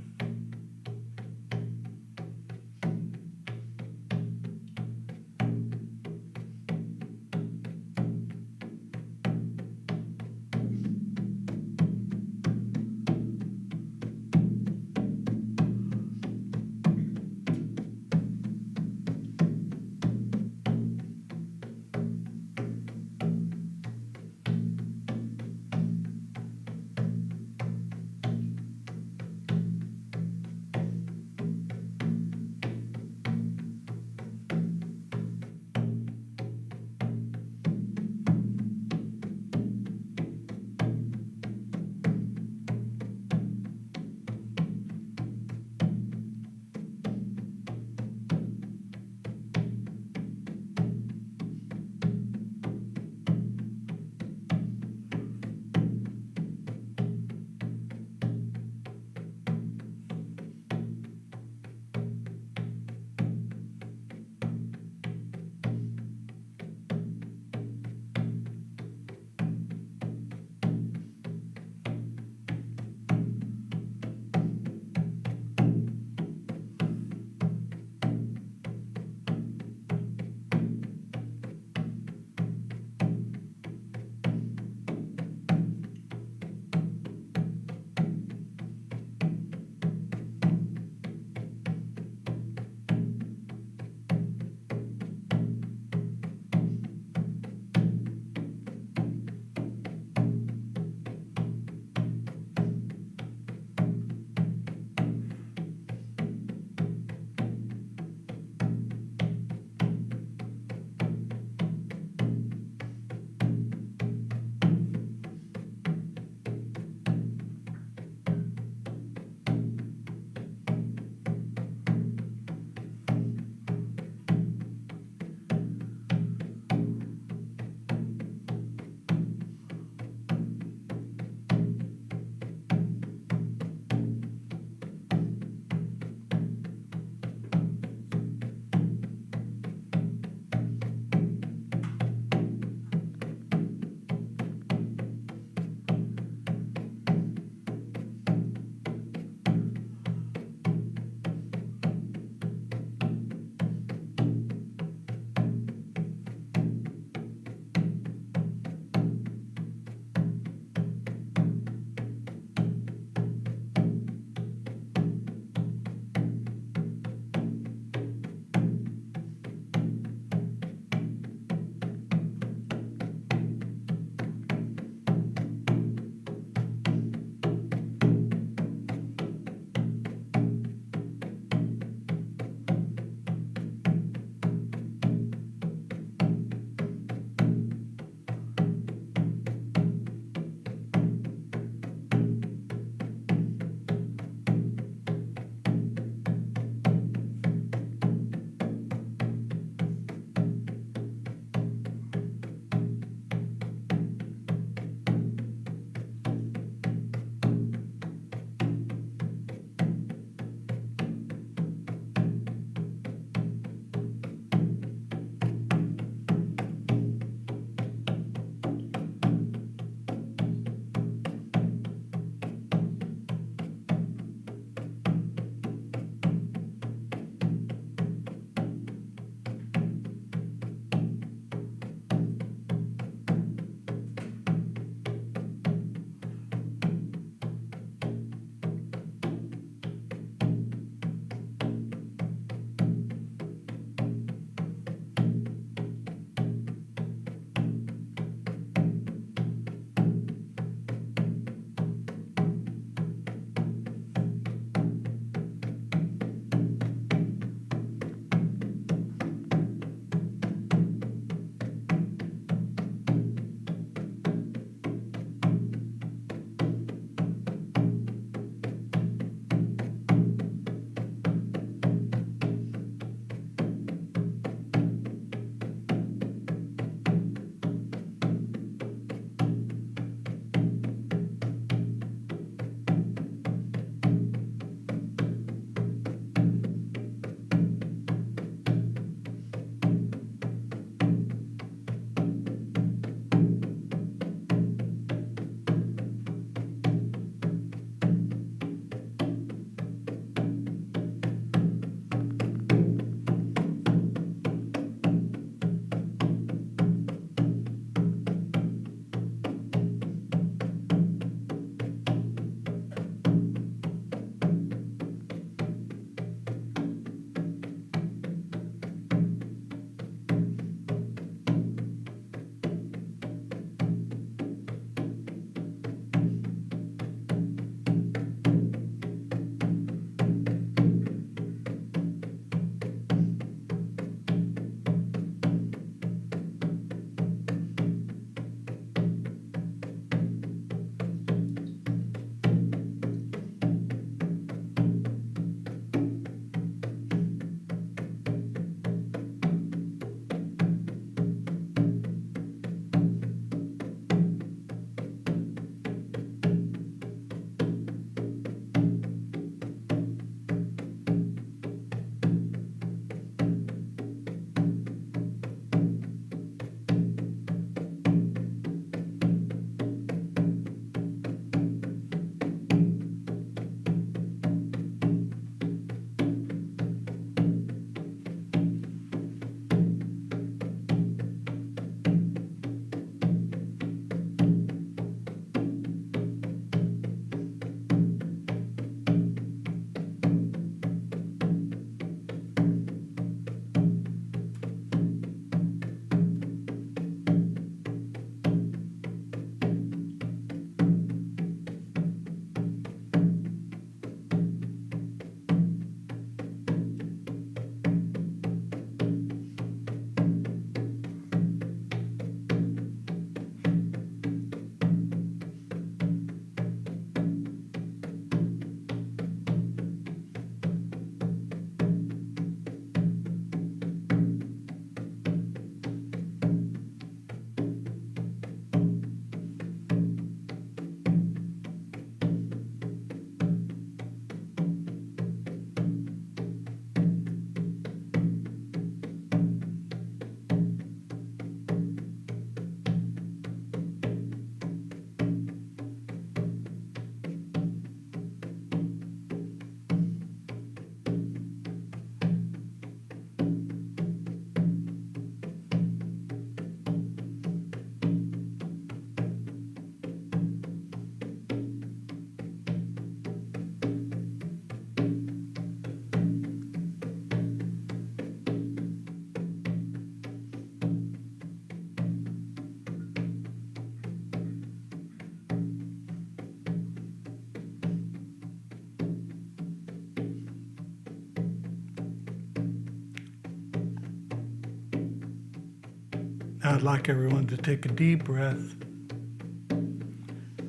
[SPEAKER 14] I'd like everyone to take a deep breath.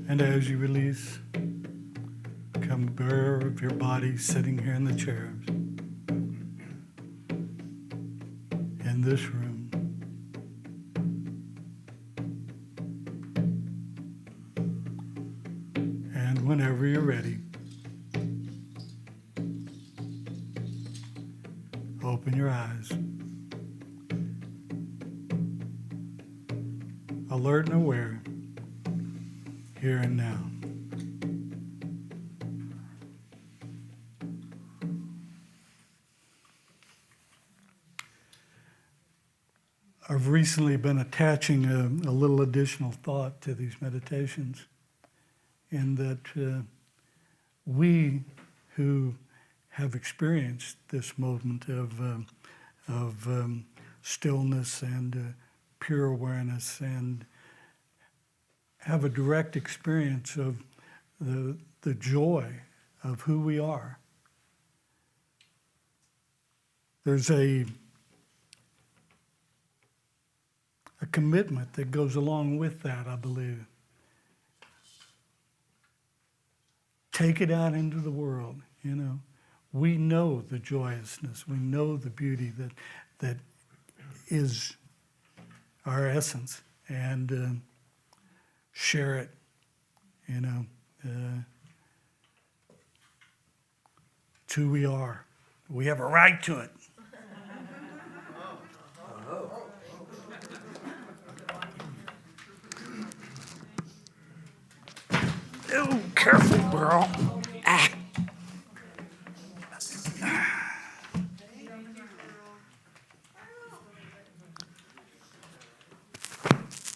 [SPEAKER 14] And as you release, become aware of your body sitting here in the chairs, in this room. And whenever you're ready, open your eyes. Alert and aware, here and now. I've recently been attaching a little additional thought to these meditations, in that we who have experienced this moment of stillness and pure awareness, and have a direct experience of the joy of who we are. There's a commitment that goes along with that, I believe. Take it out into the world, you know. We know the joyousness, we know the beauty that is our essence, and share it, you know. It's who we are. We have a right to it. Oh, careful, girl. Ah.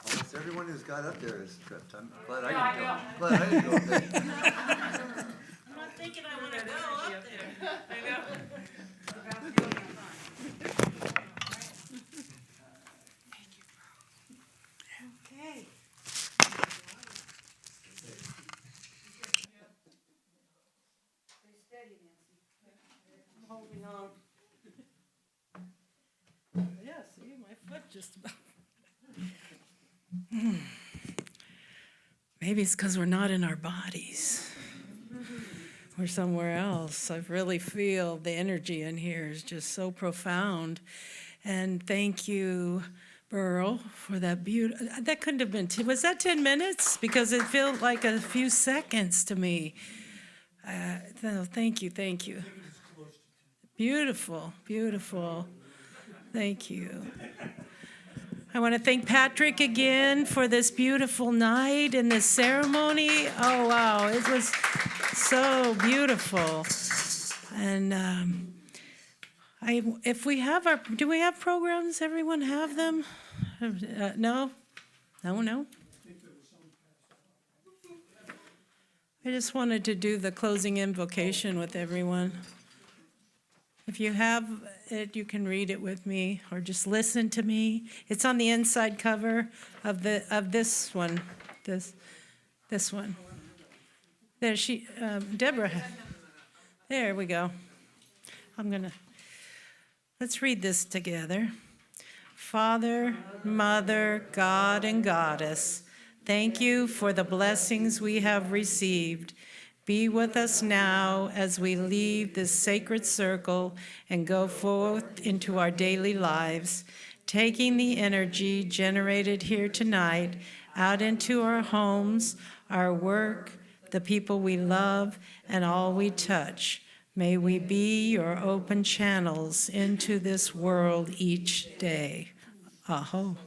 [SPEAKER 2] Almost everyone who's got up there is tripped. I'm glad I didn't go. Glad I didn't go up there.
[SPEAKER 4] I'm not thinking I want to go up there. I know. Okay. Stay steady, Nancy. I'm holding on. Yeah, see, my foot just about. Maybe it's because we're not in our bodies. We're somewhere else. I really feel the energy in here is just so profound. And thank you, Burl, for that beautiful. That couldn't have been. Was that 10 minutes? Because it felt like a few seconds to me. So thank you, thank you. Beautiful, beautiful. Thank you. I want to thank Patrick again for this beautiful night and this ceremony. Oh, wow, it was so beautiful. And if we have do we have programs? Everyone have them? No? No? I just wanted to do the closing invocation with everyone. If you have it, you can read it with me or just listen to me. It's on the inside cover of this one. This one. There Deborah. There we go. Let's read this together. Father, Mother, God, and Goddess, thank you for the blessings we have received. Be with us now as we leave this sacred circle and go forth into our daily lives, taking the energy generated here tonight out into our homes, our work, the people we love, and all we touch. May we be your open channels into this world each day. Aho.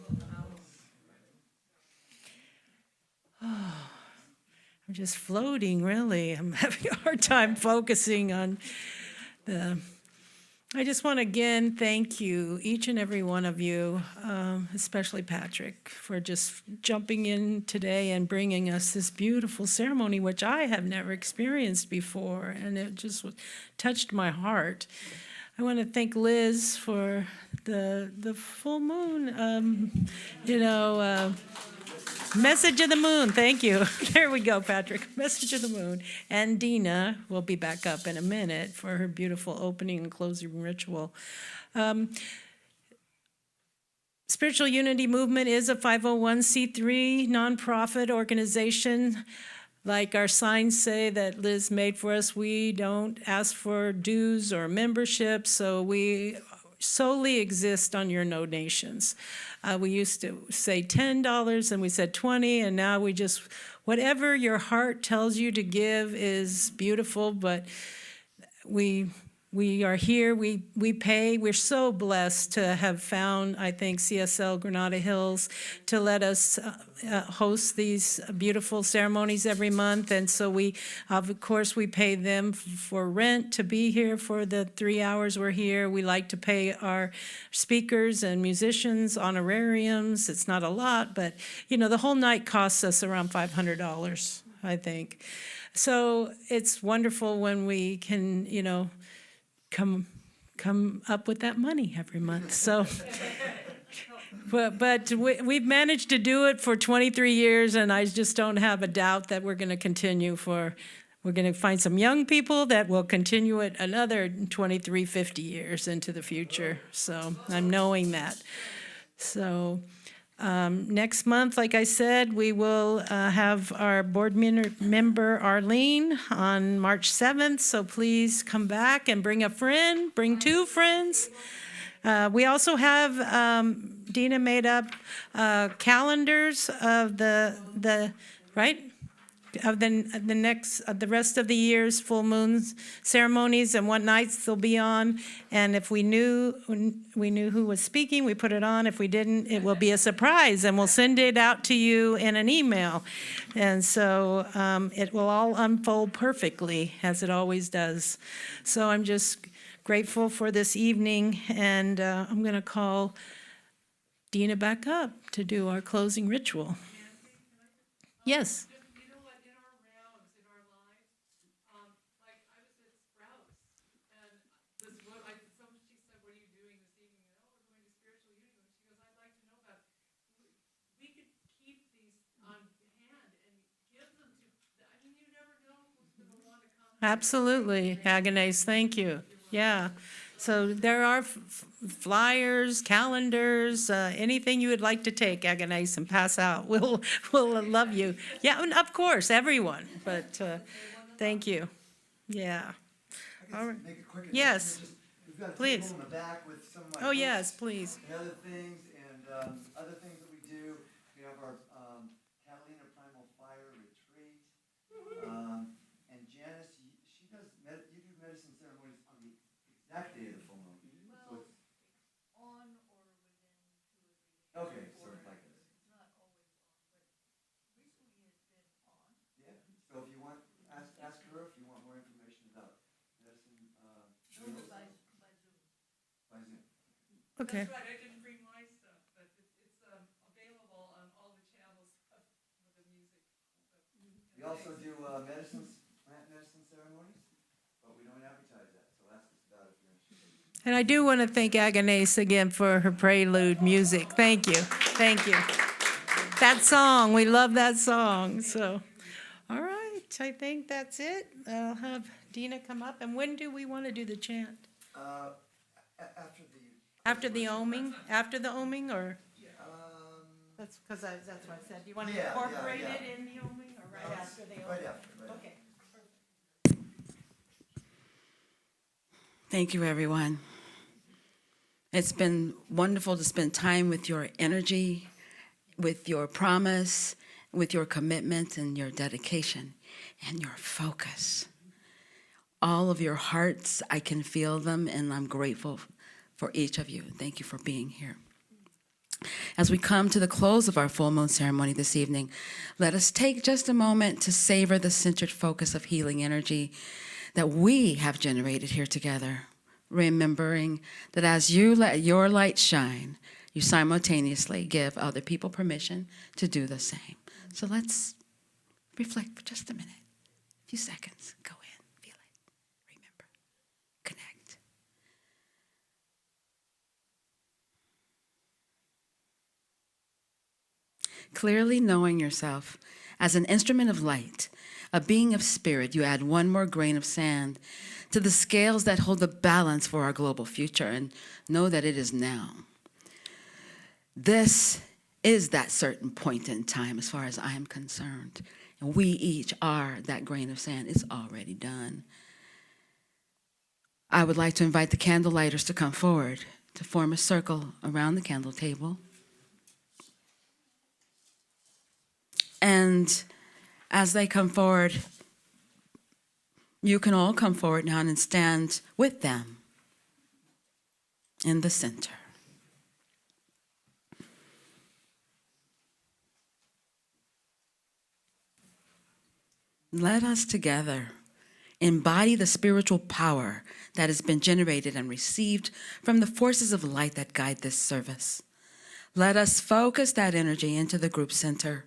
[SPEAKER 4] Oh. I'm just floating, really. I'm having a hard time focusing on I just want to again thank you, each and every one of you, especially Patrick, for just jumping in today and bringing us this beautiful ceremony, which I have never experienced before, and it just touched my heart. I want to thank Liz for the full moon, Message of the moon, thank you. There we go, Patrick. Message of the moon. And Dina will be back up in a minute for her beautiful opening and closing ritual. Spiritual Unity Movement is a 501c3 nonprofit organization. Like our signs say that Liz made for us, we don't ask for dues or membership, so we solely exist on your donations. We used to say $10 and we said $20, and now we just, whatever your heart tells you to give is beautiful, but we are here, we pay. We're so blessed to have found, I think, CSL Granada Hills to let us host these beautiful ceremonies every month. And so we, of course, we pay them for rent to be here for the 3 hours we're here. We like to pay our speakers and musicians honorariums. It's not a lot, but, you know, the whole night costs us around $500, I think. So it's wonderful when we can, you know, come up with that money every month. So, but we've managed to do it for 23 years, and I just don't have a doubt that we're going to continue we're going to find some young people that will continue it another 23, 50 years into the future. So I'm knowing that. So next month, like I said, we will have our board member Arlene on March 7th, so please come back and bring a friend, bring 2 friends. We also have, Dina made up calendars of the right? Of the rest of the year's full moon ceremonies and what nights they'll be on. And if we knew who was speaking, we put it on. If we didn't, it will be a surprise, and we'll send it out to you in an email. And so it will all unfold perfectly, as it always does. So I'm just grateful for this evening, and I'm going to call Dina back up to do our closing ritual. Yes. Absolutely, Agnes, thank you. Yeah, so there are flyers, calendars, anything you would like to take, Agnes, and pass out. We'll love you. Yeah, and of course, everyone, but thank you. Yeah. All right. Yes, please. Oh, yes, please.
[SPEAKER 2] And other things, and other things that we do. We have our Catalina Primal Fire Retreat. And Janice, she does, you do medicine ceremonies on the exact day of the full moon. So it's on or within 2 or 3 days. Okay, so like this. It's not always on, but recently it's been on. Yeah, so if you want, ask her if you want more information about medicine. By Zoom. By Zoom.
[SPEAKER 4] Okay.
[SPEAKER 5] That's right, I didn't bring my stuff, but it's available on all the channels of the music.
[SPEAKER 2] We also do plant medicine ceremonies, but we don't advertise that, so ask us about it if you're interested.
[SPEAKER 4] And I do want to thank Agnes again for her prelude music. Thank you, thank you. That song, we love that song, so. All right, I think that's it. I'll have Dina come up, and when do we want to do the chant? After the oming, or? That's because that's what I said. Do you want to incorporate it in the oming, or right after the oming?
[SPEAKER 2] Right after.
[SPEAKER 4] Okay.
[SPEAKER 1] Thank you, everyone. It's been wonderful to spend time with your energy, with your promise, with your commitment and your dedication and your focus. All of your hearts, I can feel them, and I'm grateful for each of you. Thank you for being here. As we come to the close of our full moon ceremony this evening, let us take just a moment to savor the centered focus of healing energy that we have generated here together, remembering that as you let your light shine, you simultaneously give other people permission to do the same. So let's reflect for just a minute, a few seconds. Go in, feel it, remember, connect. Clearly knowing yourself as an instrument of light, a being of spirit, you add one more grain of sand to the scales that hold the balance for our global future, and know that it is now. This is that certain point in time as far as I am concerned. And we each are that grain of sand. It's already done. I would like to invite the candle lighters to come forward to form a circle around the candle table. And as they come forward, you can all come forward now and stand with them in the center. Let us together embody the spiritual power that has been generated and received from the forces of light that guide this service. Let us focus that energy into the group center,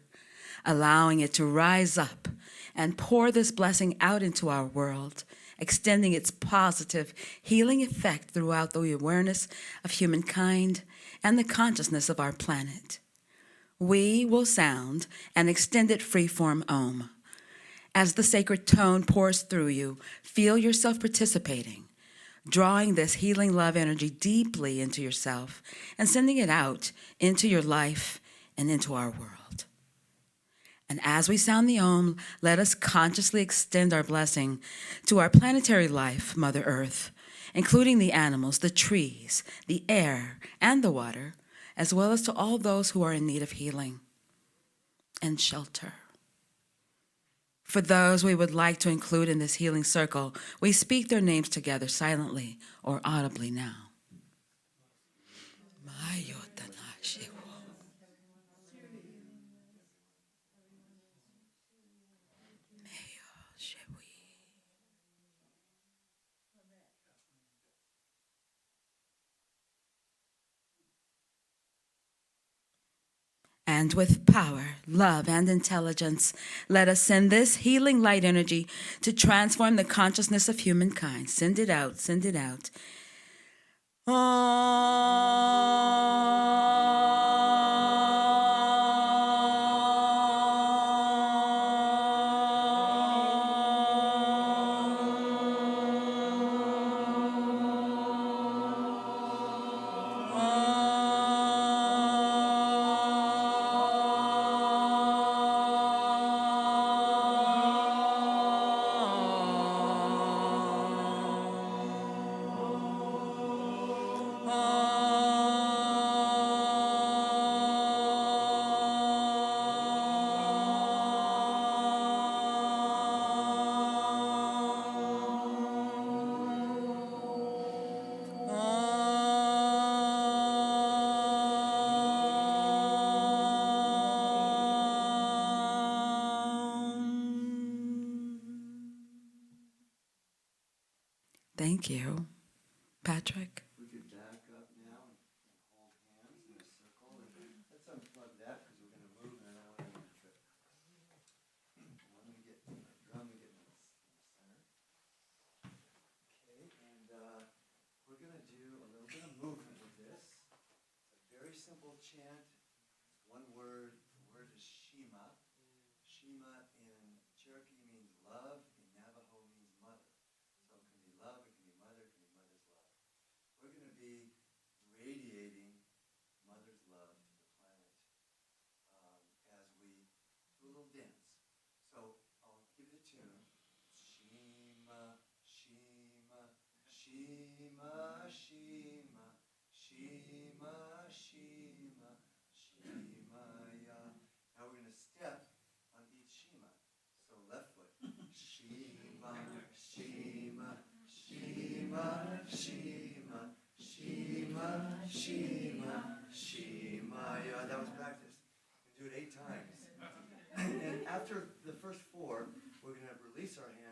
[SPEAKER 1] allowing it to rise up and pour this blessing out into our world, extending its positive healing effect throughout the awareness of humankind and the consciousness of our planet. We will sound an extended freeform Om. As the sacred tone pours through you, feel yourself participating, drawing this healing love energy deeply into yourself and sending it out into your life and into our world. And as we sound the Om, let us consciously extend our blessing to our planetary life, Mother Earth, including the animals, the trees, the air, and the water, as well as to all those who are in need of healing and shelter. For those we would like to include in this healing circle, we speak their names together silently or audibly now. And with power, love, and intelligence, let us send this healing light energy to transform the consciousness of humankind. Send it out, send it out. Thank you. Patrick?
[SPEAKER 2] We could back up now and hold hands in a circle. And let's unplug that because we're going to move and I don't want to trip. Let me get my drum and get in the center. Okay, and we're going to do a little bit of movement with this. It's a very simple chant. It's one word. The word is Shema. Shema in Cherokee means love. In Navajo means mother. So it can be love, it can be mother, it can be mother's love. We're going to be radiating mother's love to the planet as we do a little dance. So I'll give it a tune. Shema, Shema, Shema, Shema, Shema, Shema, Shemaya. Now we're going to step on each Shema. So left foot. Shema, Shema, Shema, Shema, Shema, Shema, Shemaya. That was practice. We do it 8 times. And after the first 4, we're going to release our hands.